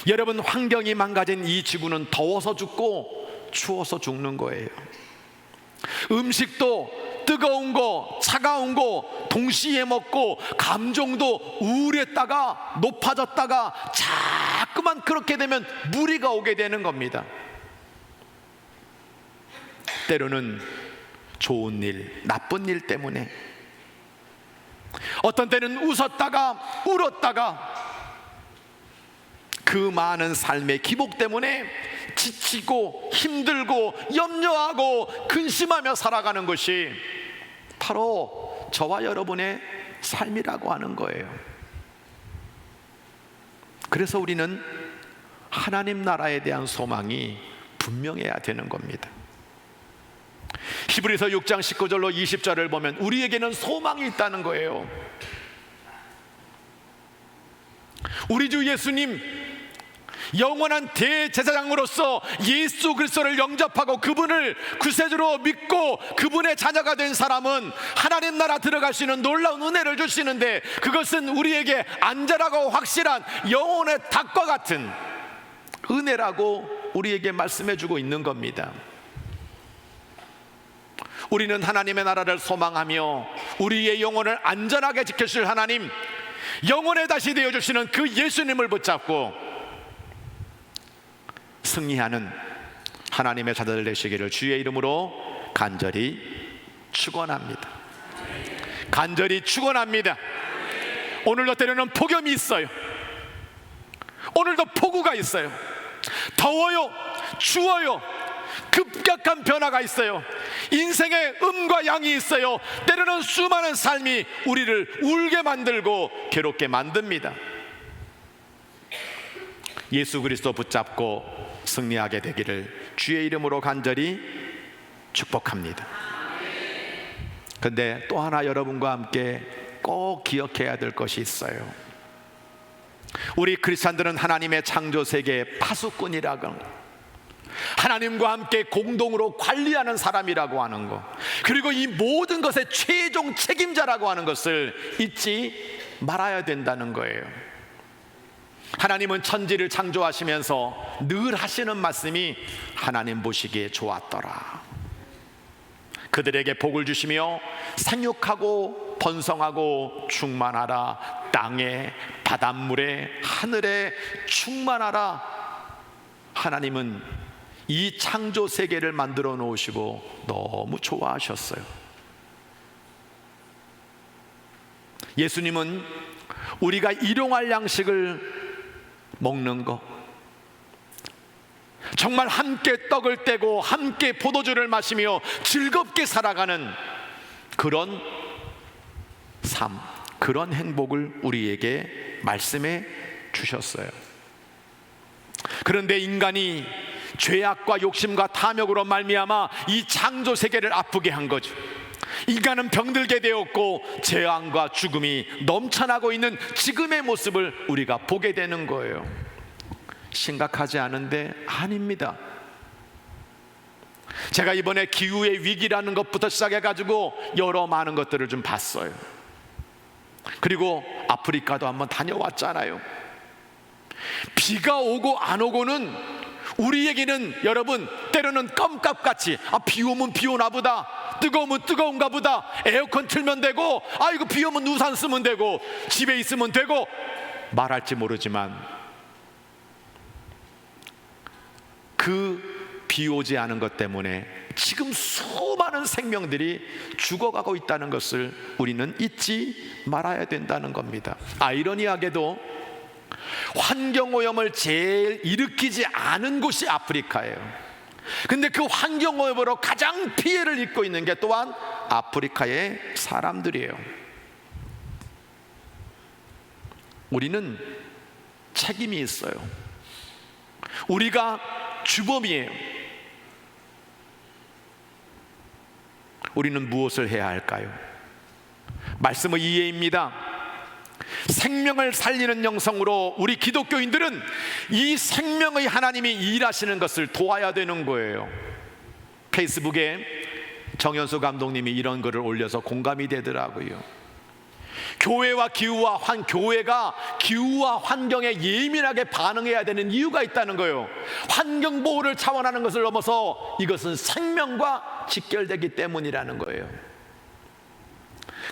여러분, 환경이 망가진 이 지구는 더워서 죽고 추워서 죽는 거예요. 음식도 뜨거운 거, 차가운 거 동시에 먹고, 감정도 우울했다가 높아졌다가 자꾸만 그렇게 되면 무리가 오게 되는 겁니다. 때로는 좋은 일, 나쁜 일 때문에, 어떤 때는 웃었다가 울었다가, 그 많은 삶의 기복 때문에 지치고 힘들고 염려하고 근심하며 살아가는 것이 바로 저와 여러분의 삶이라고 하는 거예요. 그래서 우리는 하나님 나라에 대한 소망이 분명해야 되는 겁니다. 히브리서 6장 19절로 20절을 보면 우리에게는 소망이 있다는 거예요. 우리 주 예수님, 영원한 대제사장으로서 예수 그리스도를 영접하고 그분을 구세주로 믿고 그분의 자녀가 된 사람은 하나님 나라 들어갈 수 있는 놀라운 은혜를 주시는데, 그것은 우리에게 안전하고 확실한 영혼의 닭과 같은 은혜라고 우리에게 말씀해 주고 있는 겁니다. 우리는 하나님의 나라를 소망하며 우리의 영혼을 안전하게 지켜주실 하나님, 영혼의 다시 되어주시는 그 예수님을 붙잡고 승리하는 하나님의 자녀들 되시기를 주의 이름으로 간절히 축원합니다. 간절히 축원합니다. 오늘도 때로는 폭염이 있어요. 오늘도 폭우가 있어요. 더워요, 추워요, 급격한 변화가 있어요. 인생의 음과 양이 있어요. 때로는 수많은 삶이 우리를 울게 만들고 괴롭게 만듭니다. 예수 그리스도 붙잡고 승리하게 되기를 주의 이름으로 간절히 축복합니다. 그런데 또 하나 여러분과 함께 꼭 기억해야 될 것이 있어요. 우리 크리스찬들은 하나님의 창조 세계의 파수꾼이라고, 하나님과 함께 공동으로 관리하는 사람이라고 하는 것, 그리고 이 모든 것의 최종 책임자라고 하는 것을 잊지 말아야 된다는 거예요. 하나님은 천지를 창조하시면서 늘 하시는 말씀이 하나님 보시기에 좋았더라. 그들에게 복을 주시며 생육하고 번성하고 충만하라. 땅에, 바닷물에, 하늘에 충만하라. 하나님은 이 창조 세계를 만들어 놓으시고 너무 좋아하셨어요. 예수님은 우리가 일용할 양식을 먹는 것, 정말 함께 떡을 떼고 함께 포도주를 마시며 즐겁게 살아가는 그런 삶, 그런 행복을 우리에게 말씀해 주셨어요. 그런데 인간이 죄악과 욕심과 탐욕으로 말미암아 이 창조 세계를 아프게 한 거죠. 인간은 병들게 되었고 재앙과 죽음이 넘쳐나고 있는 지금의 모습을 우리가 보게 되는 거예요. 심각하지 않은데 아닙니다. 제가 이번에 기후의 위기라는 것부터 시작해가지고 여러 많은 것들을 좀 봤어요. 그리고 아프리카도 한번 다녀왔잖아요. 비가 오고 안 오고는 우리에게는 여러분 때로는 껌값같이 비 오면 비 오나 보다, 뜨거우면 뜨거운가 보다, 에어컨 틀면 되고, 이거 비 오면 우산 쓰면 되고, 집에 있으면 되고 말할지 모르지만 그 비 오지 않은 것 때문에 지금 수많은 생명들이 죽어가고 있다는 것을 우리는 잊지 말아야 된다는 겁니다. 아이러니하게도 환경오염을 제일 일으키지 않은 곳이 아프리카예요. 근데 그 환경오염으로 가장 피해를 입고 있는 게 또한 아프리카의 사람들이에요. 우리는 책임이 있어요. 우리가 주범이에요. 우리는 무엇을 해야 할까요? 말씀의 이해입니다. 생명을 살리는 영성으로 우리 기독교인들은 이 생명의 하나님이 일하시는 것을 도와야 되는 거예요. 페이스북에 정연수 감독님이 이런 글을 올려서 공감이 되더라고요. 교회가 기후와 환경에 예민하게 반응해야 되는 이유가 있다는 거예요. 환경 보호를 차원하는 것을 넘어서 이것은 생명과 직결되기 때문이라는 거예요.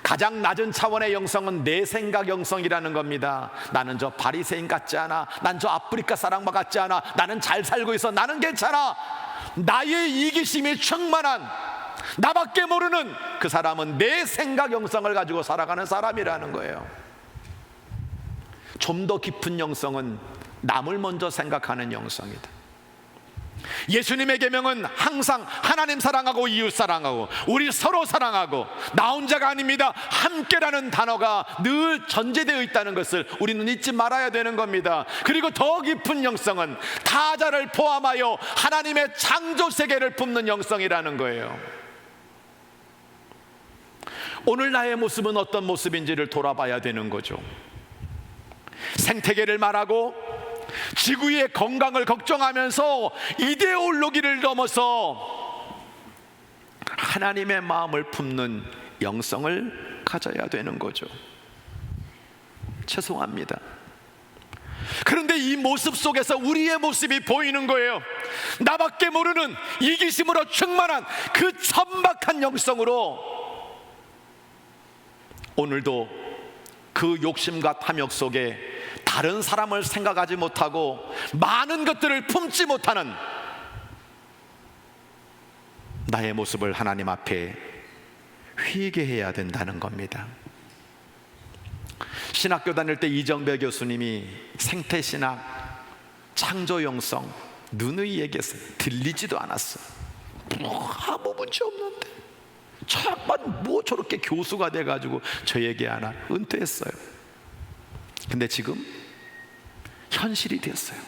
가장 낮은 차원의 영성은 내 생각 영성이라는 겁니다. 나는 저 바리새인 같지 않아, 난 저 아프리카 사람과 같지 않아, 나는 잘 살고 있어, 나는 괜찮아. 나의 이기심이 충만한, 나밖에 모르는 그 사람은 내 생각 영성을 가지고 살아가는 사람이라는 거예요. 좀 더 깊은 영성은 남을 먼저 생각하는 영성이다. 예수님의 계명은 항상 하나님 사랑하고 이웃 사랑하고 우리 서로 사랑하고 나 혼자가 아닙니다. 함께라는 단어가 늘 전제되어 있다는 것을 우리는 잊지 말아야 되는 겁니다. 그리고 더 깊은 영성은 타자를 포함하여 하나님의 창조 세계를 품는 영성이라는 거예요. 오늘 나의 모습은 어떤 모습인지를 돌아봐야 되는 거죠. 생태계를 말하고 지구의 건강을 걱정하면서 이데올로기를 넘어서 하나님의 마음을 품는 영성을 가져야 되는 거죠. 죄송합니다. 그런데 이 모습 속에서 우리의 모습이 보이는 거예요. 나밖에 모르는 이기심으로 충만한 그 천박한 영성으로 오늘도 그 욕심과 탐욕 속에 다른 사람을 생각하지 못하고 많은 것들을 품지 못하는 나의 모습을 하나님 앞에 회개해야 된다는 겁니다. 신학교 다닐 때 이정배 교수님이 생태신학, 창조영성 누누이 얘기했어요. 들리지도 않았어요. 아무 문제 없는데 저 양반 뭐 저렇게 교수가 돼가지고 저 얘기하나. 은퇴했어요. 근데 지금 현실이 됐어요.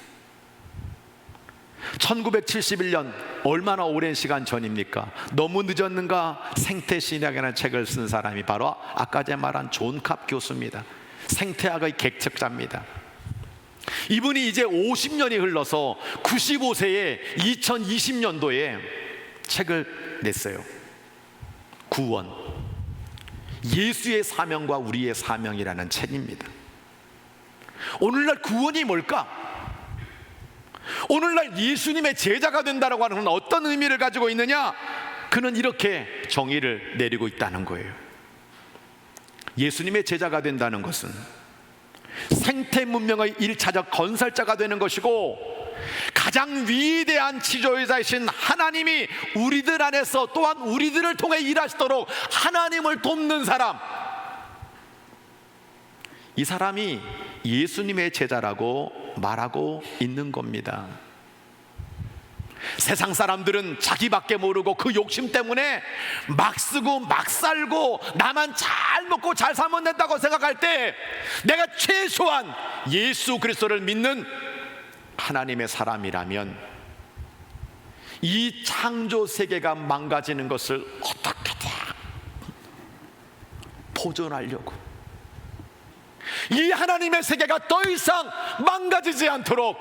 1971년 얼마나 오랜 시간 전입니까? 너무 늦었는가? 생태신학이라는 책을 쓴 사람이 바로 아까 제가 말한 존 캅 교수입니다. 생태학의 개척자입니다. 이분이 이제 50년이 흘러서 95세에 2020년도에 책을 냈어요. 구원, 예수의 사명과 우리의 사명이라는 책입니다. 오늘날 구원이 뭘까? 오늘날 예수님의 제자가 된다고 하는 건 어떤 의미를 가지고 있느냐? 그는 이렇게 정의를 내리고 있다는 거예요. 예수님의 제자가 된다는 것은 생태 문명의 1차적 건설자가 되는 것이고, 가장 위대한 지도자이신 하나님이 우리들 안에서 또한 우리들을 통해 일하시도록 하나님을 돕는 사람, 이 사람이 예수님의 제자라고 말하고 있는 겁니다. 세상 사람들은 자기밖에 모르고 그 욕심 때문에 막 쓰고 막 살고 나만 잘 먹고 잘 살면 된다고 생각할 때, 내가 최소한 예수 그리스도를 믿는 하나님의 사람이라면 이 창조 세계가 망가지는 것을 어떻게든 보존하려고, 이 하나님의 세계가 더 이상 망가지지 않도록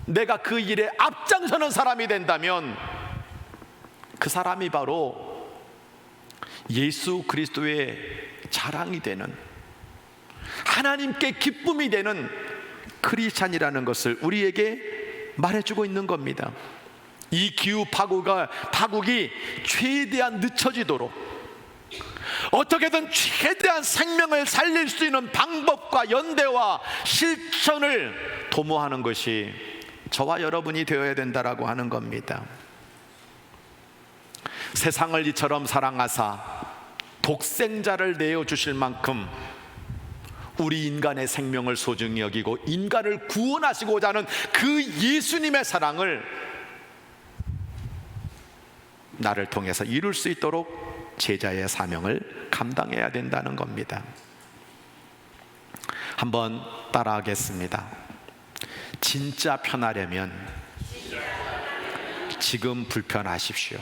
내가 그 일에 앞장서는 사람이 된다면, 그 사람이 바로 예수 그리스도의 자랑이 되는, 하나님께 기쁨이 되는 크리스찬이라는 것을 우리에게 말해주고 있는 겁니다. 이 기후 파국이 최대한 늦춰지도록 어떻게든 최대한 생명을 살릴 수 있는 방법과 연대와 실천을 도모하는 것이 저와 여러분이 되어야 된다라고 하는 겁니다. 세상을 이처럼 사랑하사 독생자를 내어주실 만큼 우리 인간의 생명을 소중히 여기고 인간을 구원하시고자 하는 그 예수님의 사랑을 나를 통해서 이룰 수 있도록 제자의 사명을 감당해야 된다는 겁니다. 한번 따라하겠습니다. 진짜 편하려면 지금 불편하십시오.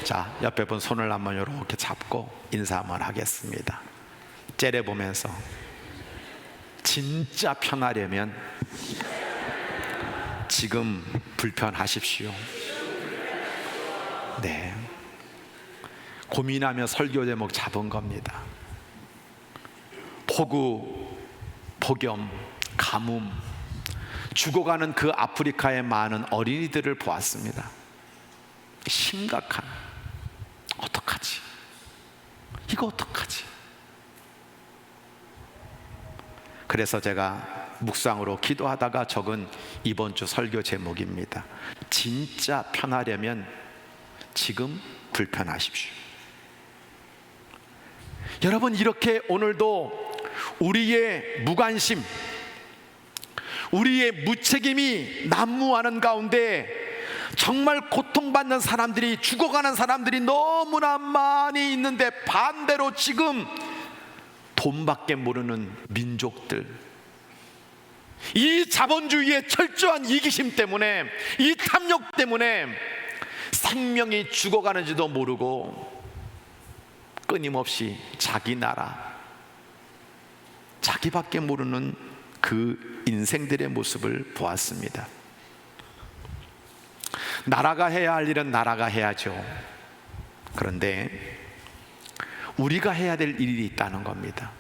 자, 옆에 분 손을 한번 이렇게 잡고 인사 한번 하겠습니다. 째려보면서 진짜 편하려면 지금 불편하십시오. 네, 고민하며 설교 제목 잡은 겁니다. 폭우, 폭염, 가뭄, 죽어가는 그 아프리카의 많은 어린이들을 보았습니다. 심각한, 어떡하지? 이거 어떡하지? 그래서 제가 묵상으로 기도하다가 적은 이번 주 설교 제목입니다. 진짜 편하려면 지금 불편하십시오. 여러분, 이렇게 오늘도 우리의 무관심, 우리의 무책임이 난무하는 가운데 정말 고통받는 사람들이, 죽어가는 사람들이 너무나 많이 있는데, 반대로 지금 돈밖에 모르는 민족들, 이 자본주의의 철저한 이기심 때문에, 이 탐욕 때문에 생명이 죽어가는지도 모르고 끊임없이 자기 나라, 자기밖에 모르는 그 인생들의 모습을 보았습니다. 나라가 해야 할 일은 나라가 해야죠. 그런데 우리가 해야 될 일이 있다는 겁니다.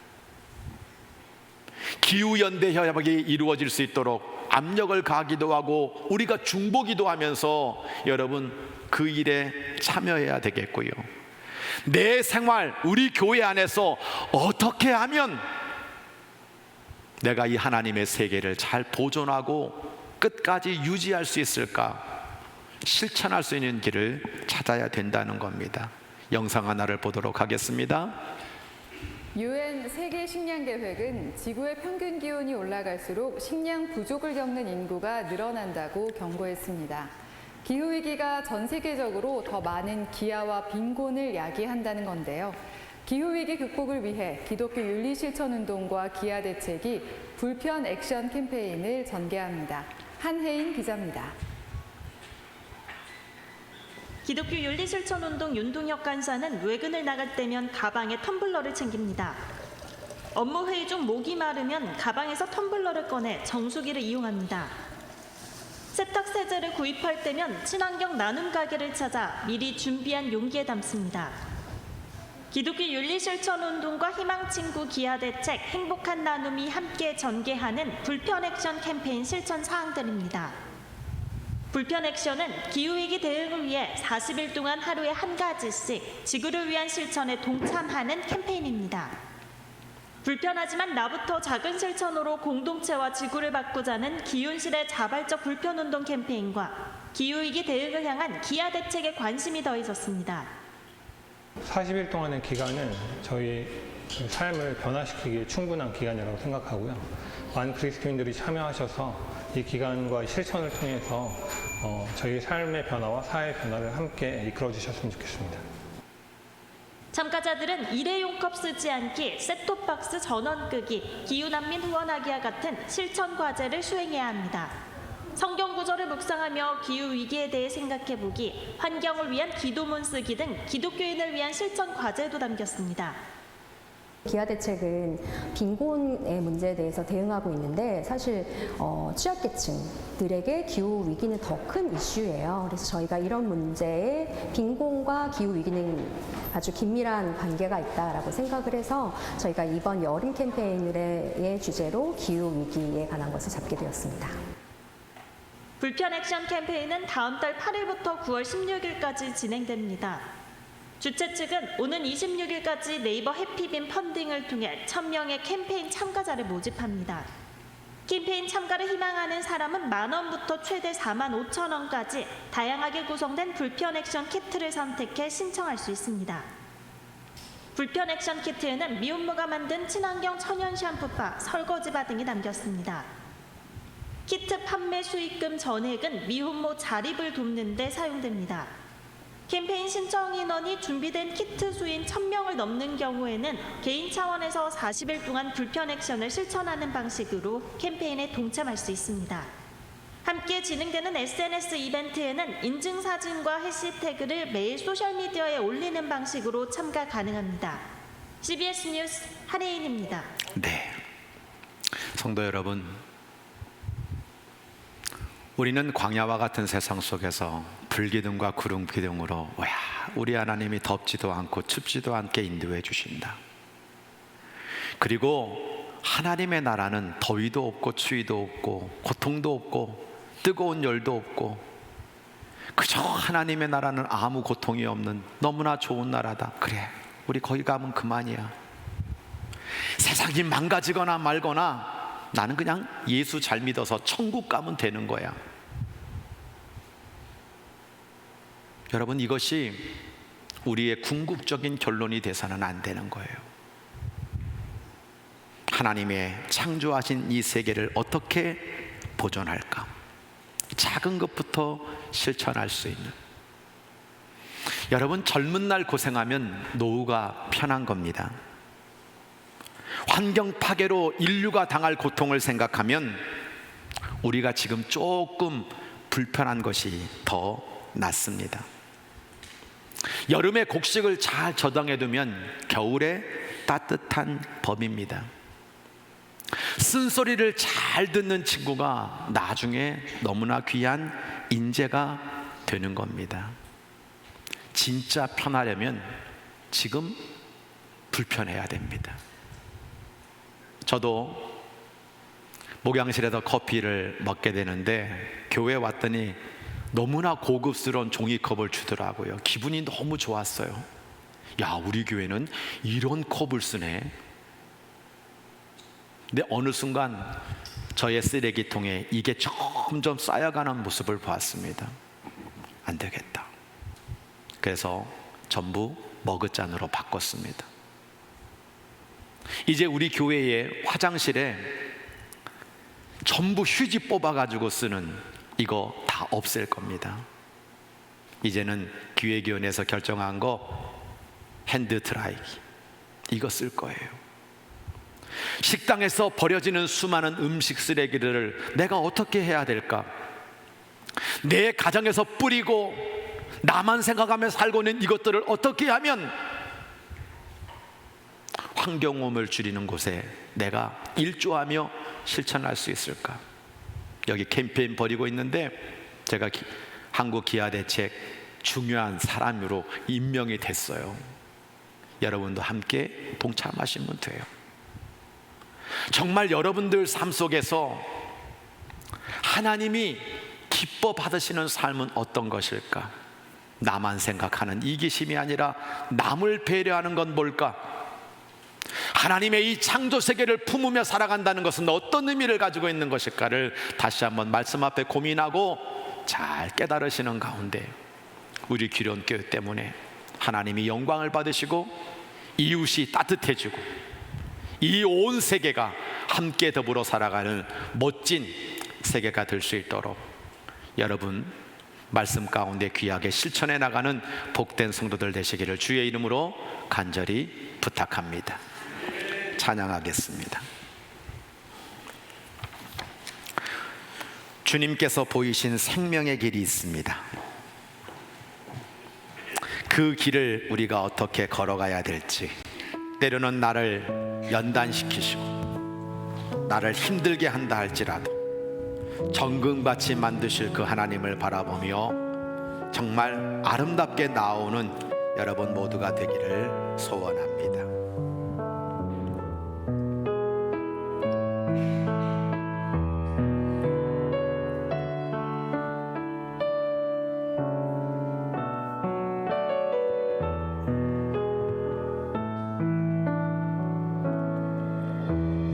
기후연대 협약이 이루어질 수 있도록 압력을 가하기도 하고 우리가 중보기도 하면서 여러분 그 일에 참여해야 되겠고요. 내 생활, 우리 교회 안에서 어떻게 하면 내가 이 하나님의 세계를 잘 보존하고 끝까지 유지할 수 있을까? 실천할 수 있는 길을 찾아야 된다는 겁니다. 영상 하나를 보도록 하겠습니다. UN 세계 식량 계획은 지구의 평균 기온이 올라갈수록 식량 부족을 겪는 인구가 늘어난다고 경고했습니다. 기후위기가 전 세계적으로 더 많은 기아와 빈곤을 야기한다는 건데요. 기후위기 극복을 위해 기독교 윤리실천운동과 기아 대책이 불편 액션 캠페인을 전개합니다. 한혜인 기자입니다. 기독교 윤리실천운동 윤동혁 간사는 외근을 나갈 때면 가방에 텀블러를 챙깁니다. 업무 회의 중 목이 마르면 가방에서 텀블러를 꺼내 정수기를 이용합니다. 세탁 세제를 구입할 때면 친환경 나눔 가게를 찾아 미리 준비한 용기에 담습니다. 기독교 윤리실천운동과 희망친구 기아대책 행복한 나눔이 함께 전개하는 불편 액션 캠페인 실천 사항들입니다. 불편 액션은 기후위기 대응을 위해 40일 동안 하루에 한 가지씩 지구를 위한 실천에 동참하는 캠페인입니다. 불편하지만 나부터 작은 실천으로 공동체와 지구를 바꾸자는 기윤실의 자발적 불편운동 캠페인과 기후위기 대응을 향한 기아 대책에 관심이 더해졌습니다. 40일 동안의 기간은 저희 삶을 변화시키기에 충분한 기간이라고 생각하고요. 많은 그리스도인들이 참여하셔서 이 기간과 실천을 통해서 저희 삶의 변화와 사회의 변화를 함께 이끌어 주셨으면 좋겠습니다. 참가자들은 일회용 컵 쓰지 않기, 셋톱박스 전원 끄기, 기후난민 후원하기와 같은 실천 과제를 수행해야 합니다. 성경 구절을 묵상하며 기후위기에 대해 생각해보기, 환경을 위한 기도문 쓰기 등 기독교인을 위한 실천 과제도 담겼습니다. 기아 대책은 빈곤의 문제에 대해서 대응하고 있는데 사실 취약계층들에게 기후 위기는 더 큰 이슈예요. 그래서 저희가 이런 문제에 빈곤과 기후 위기는 아주 긴밀한 관계가 있다라고 생각을 해서 저희가 이번 여름 캠페인의 주제로 기후 위기에 관한 것을 잡게 되었습니다. 불편 액션 캠페인은 다음 달 8일부터 9월 16일까지 진행됩니다. 주최 측은 오는 26일까지 네이버 해피빈 펀딩을 통해 1000명의 캠페인 참가자를 모집합니다. 캠페인 참가를 희망하는 사람은 만원부터 최대 45,000원까지 다양하게 구성된 불편 액션 키트를 선택해 신청할 수 있습니다. 불편 액션 키트에는 미혼모가 만든 친환경 천연 샴푸바, 설거지바 등이 담겼습니다. 키트 판매 수익금 전액은 미혼모 자립을 돕는 데 사용됩니다. 캠페인 신청 인원이 준비된 키트 수인 1000명을 넘는 경우에는 개인 차원에서 40일 동안 불편 액션을 실천하는 방식으로 캠페인에 동참할 수 있습니다. 함께 진행되는 SNS 이벤트에는 인증사진과 해시태그를 매일 소셜미디어에 올리는 방식으로 참가 가능합니다. CBS 뉴스 한혜인입니다. 네, 성도 여러분, 우리는 광야와 같은 세상 속에서 불기둥과 구름 기둥으로 우리 하나님이 덥지도 않고 춥지도 않게 인도해 주신다. 그리고 하나님의 나라는 더위도 없고 추위도 없고 고통도 없고 뜨거운 열도 없고 그저 하나님의 나라는 아무 고통이 없는 너무나 좋은 나라다. 그래, 우리 거기 가면 그만이야. 세상이 망가지거나 말거나 나는 그냥 예수 잘 믿어서 천국 가면 되는 거야. 여러분, 이것이 우리의 궁극적인 결론이 돼서는 안 되는 거예요. 하나님의 창조하신 이 세계를 어떻게 보존할까? 작은 것부터 실천할 수 있는. 여러분, 젊은 날 고생하면 노후가 편한 겁니다. 환경 파괴로 인류가 당할 고통을 생각하면 우리가 지금 조금 불편한 것이 더 낫습니다. 여름에 곡식을 잘 저장해두면 겨울에 따뜻한 법입니다. 쓴소리를 잘 듣는 친구가 나중에 너무나 귀한 인재가 되는 겁니다. 진짜 편하려면 지금 불편해야 됩니다. 저도 목양실에서 커피를 먹게 되는데 교회 왔더니 너무나 고급스러운 종이컵을 주더라고요. 기분이 너무 좋았어요. 야, 우리 교회는 이런 컵을 쓰네. 근데 어느 순간 저의 쓰레기통에 이게 점점 쌓여가는 모습을 보았습니다. 안 되겠다. 그래서 전부 머그잔으로 바꿨습니다. 이제 우리 교회의 화장실에 전부 휴지 뽑아가지고 쓰는 이거 다 없앨 겁니다. 이제는 기획위원회에서 결정한 거 핸드 드라이기 이거 쓸 거예요. 식당에서 버려지는 수많은 음식 쓰레기를 내가 어떻게 해야 될까? 내 가정에서 뿌리고 나만 생각하며 살고 있는 이것들을 어떻게 하면 환경오염을 줄이는 곳에 내가 일조하며 실천할 수 있을까? 여기 캠페인 벌이고 있는데 제가 한국 기아 대책 중요한 사람으로 임명이 됐어요. 여러분도 함께 동참하시면 돼요. 정말 여러분들 삶 속에서 하나님이 기뻐 받으시는 삶은 어떤 것일까? 나만 생각하는 이기심이 아니라 남을 배려하는 건 뭘까? 하나님의 이 창조 세계를 품으며 살아간다는 것은 어떤 의미를 가지고 있는 것일까를 다시 한번 말씀 앞에 고민하고 잘 깨달으시는 가운데 우리 기련교회 때문에 하나님이 영광을 받으시고 이웃이 따뜻해지고 이 온 세계가 함께 더불어 살아가는 멋진 세계가 될 수 있도록 여러분 말씀 가운데 귀하게 실천해 나가는 복된 성도들 되시기를 주의 이름으로 간절히 부탁합니다. 찬양하겠습니다. 주님께서 보이신 생명의 길이 있습니다. 그 길을 우리가 어떻게 걸어가야 될지 때로는 나를 연단시키시고 나를 힘들게 한다 할지라도 정금같이 만드실 그 하나님을 바라보며 정말 아름답게 나오는 여러분 모두가 되기를 소원합니다.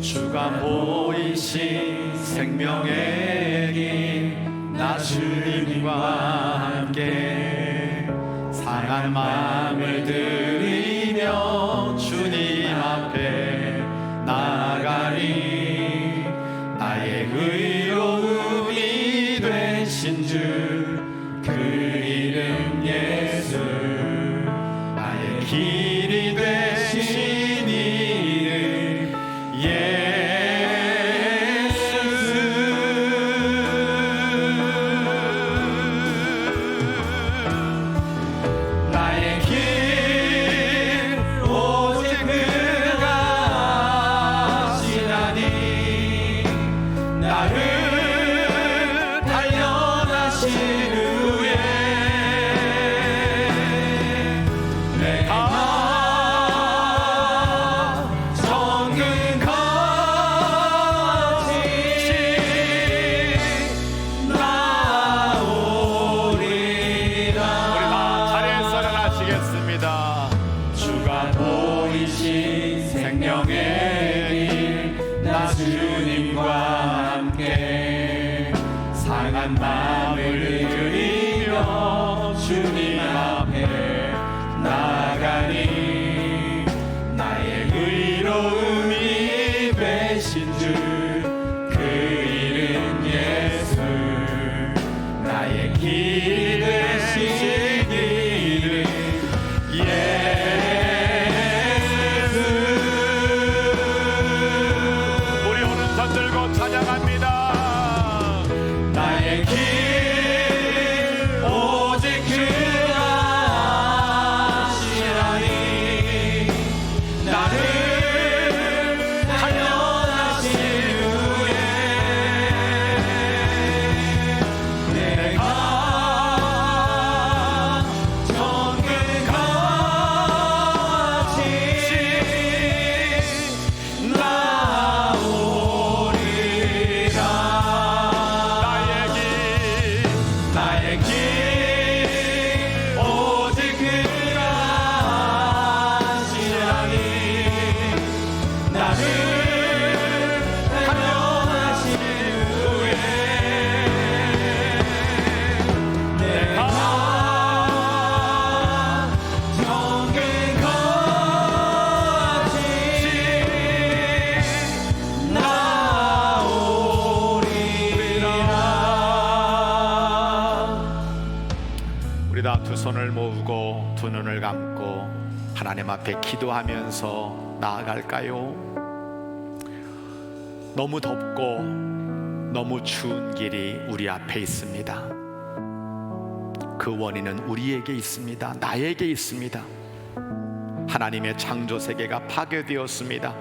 주가 보이신 생명의 길 나 주님과 함께 상한 마음을 들이며 주님 앞에 나아가리. 나의 의로움이 되신 주 그 이름 예수, 나의 길이 되신 이름 나의 길 오직 그가 하시나니 나를 단련하신 후에 내가 정금같이 나오리라. 우리 다 차례에서 일어나시겠습니다. 주가 보이신 생명의 길 나 주님과 함께 상한 마음을 들이며 주님 앞에 나가니. 나의 의로움이 되신 주 그 이름 예수, 나의 길이 되신 이름 예수. 우리 오른손 들고 찬양합니다. 나의 길 오직 그가 하시나니 나를 단련하신 후에 내가 정금같이 나오리라. 나의 길 오직 그가 하시나니 나를 단련하신 후에 내가 정금같이 나오리라. 우리 다 두 손을 모으고 두 눈을 감고 하나님 앞에 기도하면서 나아갈까요? 너무 덥고 너무 추운 길이 우리 앞에 있습니다. 그 원인은 우리에게 있습니다. 나에게 있습니다. 하나님의 창조 세계가 파괴되었습니다.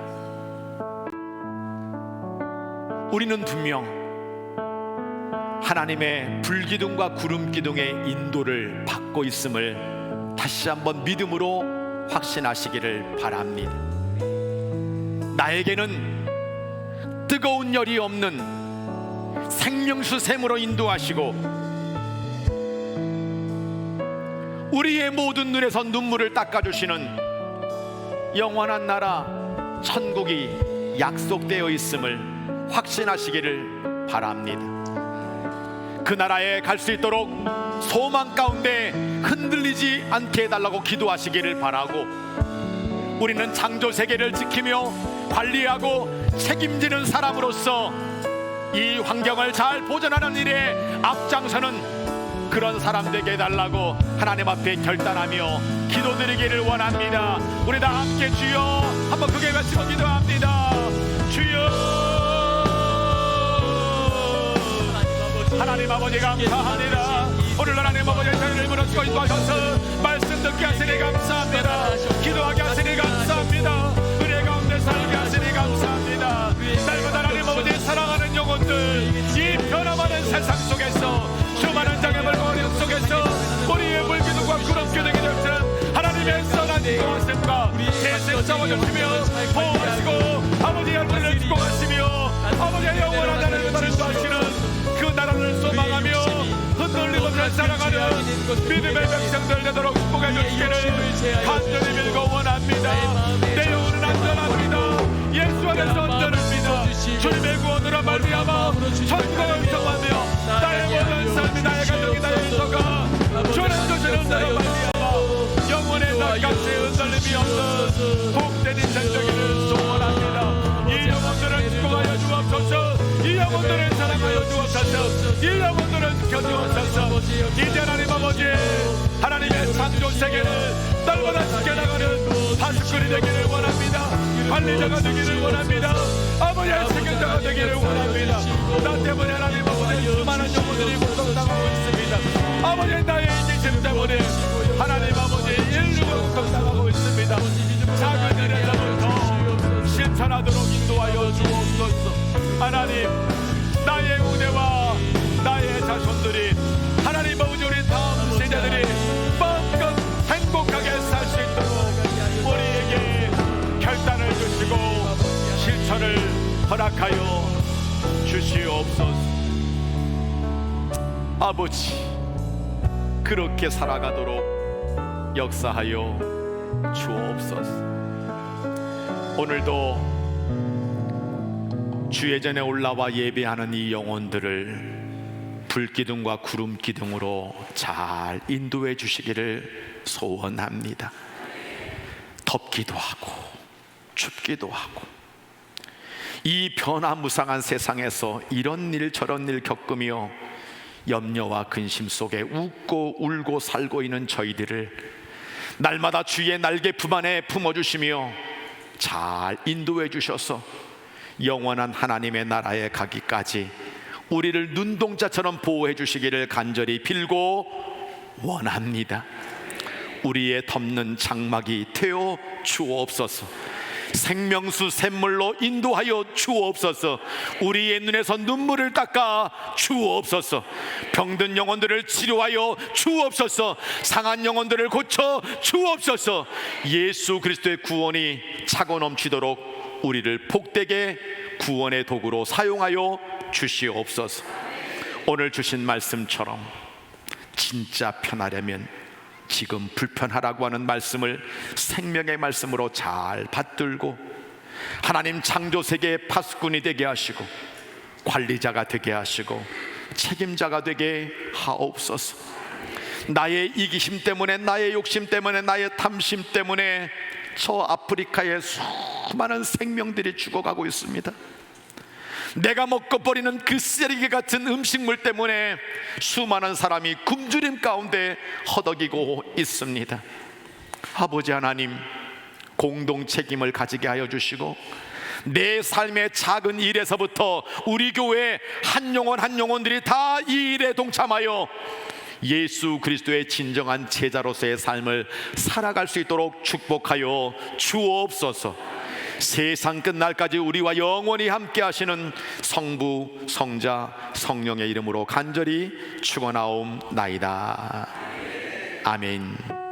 우리는 분명 하나님의 불기둥과 구름기둥의 인도를 받고 있음을 다시 한번 믿음으로 확신하시기를 바랍니다. 나에게는 뜨거운 열이 없는 생명수 샘으로 인도하시고 우리의 모든 눈에서 눈물을 닦아주시는 영원한 나라 천국이 약속되어 있음을 확신하시기를 바랍니다. 그 나라에 갈 수 있도록 소망 가운데 흔들리지 않게 해달라고 기도하시기를 바라고, 우리는 창조 세계를 지키며 관리하고 책임지는 사람으로서 이 환경을 잘 보존하는 일에 앞장서는 그런 사람 되게 해달라고 하나님 앞에 결단하며 기도드리기를 원합니다. 우리 다 함께 주여 한번 크게 외치고 기도합니다. 주여, 하나님 아버지 감사합니다. 오늘 하나님 아버지 저희를 무너지고 인도하셔서 말씀 듣게 하시니 감사합니다. 기도하게 하시니 감사합니다. 영혼을 살게 하시니 감사합니다. 날마다 하나님 아버지 사랑하는 영혼들, 이 변화많은 세상 속에서, 수많은 장애물과 어려움 속에서 우리의 물기둥과 구름기둥이 되신 하나님의 선한 인도하심과 대신 싸워주시며 보호하시고 아버지의 얼굴을 축복하시며 아버지의 영원한 나라를 인도하시는 그 나라를 소망하며 흔들림없이 살아가는 믿음의 백성들 되도록 축복해 주시기를 간절히 빌고 원합니다. 내 영혼은 안전합니다. 예수 안에서 안전합니다. 주님의 구원으로 말미암아 천국을 통하며 나의 모든 삶이, 나의 가정이, 나의 인도가 주는 주시는 은혜로 말미암아 영혼의 날같이 흔들림이 없는 복된 인생 되기를 소원합니다. 이 영혼들을 축복하여 주옵소서. 이 영혼들을 사랑하여 주옵소서. 이 영혼들을 지켜주옵소서. 이제 하나님 아버지, 하나님의 창조 세계를 날마다 지켜나가는 파수꾼이 되기를 원합니다. 관리자가 되기를 원합니다. 아버지의 책임자가 되기를 원합니다. 나 때문에 하나님 아버지 수많은 영혼들이 고통당하고 있습니다. 아버지 나의 인기심 때문에 하나님 아버지 인류가 고통당하고 있습니다. 작은 일에서부터 실천하도록 인도하여 주옵소서. 하나님, 나의 우대와 나의 자손들이 하나님 아버지 우리 다음 세대들이 마음껏 행복하게 살 수 있도록 우리에게 결단을 주시고 실천을 허락하여 주시옵소서. 아버지, 그렇게 살아가도록 역사하여 주옵소서. 오늘도 주의 전에 올라와 예배하는 이 영혼들을 불기둥과 구름기둥으로 잘 인도해 주시기를 소원합니다. 덥기도 하고 춥기도 하고 이 변화무쌍한 세상에서 이런 일 저런 일 겪으며 염려와 근심 속에 웃고 울고 살고 있는 저희들을 날마다 주의 날개 품 안에 품어주시며 잘 인도해 주셔서 영원한 하나님의 나라에 가기까지 우리를 눈동자처럼 보호해 주시기를 간절히 빌고 원합니다. 우리의 덮는 장막이 되어 주옵소서. 생명수 샘물로 인도하여 주옵소서. 우리의 눈에서 눈물을 닦아 주옵소서. 병든 영혼들을 치료하여 주옵소서. 상한 영혼들을 고쳐 주옵소서. 예수 그리스도의 구원이 차고 넘치도록 우리를 복되게 구원의 도구로 사용하여 주시옵소서. 오늘 주신 말씀처럼 진짜 편하려면 지금 불편하라고 하는 말씀을 생명의 말씀으로 잘 받들고 하나님 창조 세계의 파수꾼이 되게 하시고 관리자가 되게 하시고 책임자가 되게 하옵소서. 나의 이기심 때문에, 나의 욕심 때문에, 나의 탐심 때문에 저 아프리카의 수많은 생명들이 죽어가고 있습니다. 내가 먹고 버리는 그 쓰레기 같은 음식물 때문에 수많은 사람이 굶주림 가운데 허덕이고 있습니다. 아버지 하나님, 공동 책임을 가지게 하여 주시고 내 삶의 작은 일에서부터 우리 교회 한 영혼 한 영혼들이 다 이 일에 동참하여 예수 그리스도의 진정한 제자로서의 삶을 살아갈 수 있도록 축복하여 주옵소서. 세상 끝날까지 우리와 영원히 함께 하시는 성부, 성자, 성령의 이름으로 간절히 축원하옵나이다. 아멘.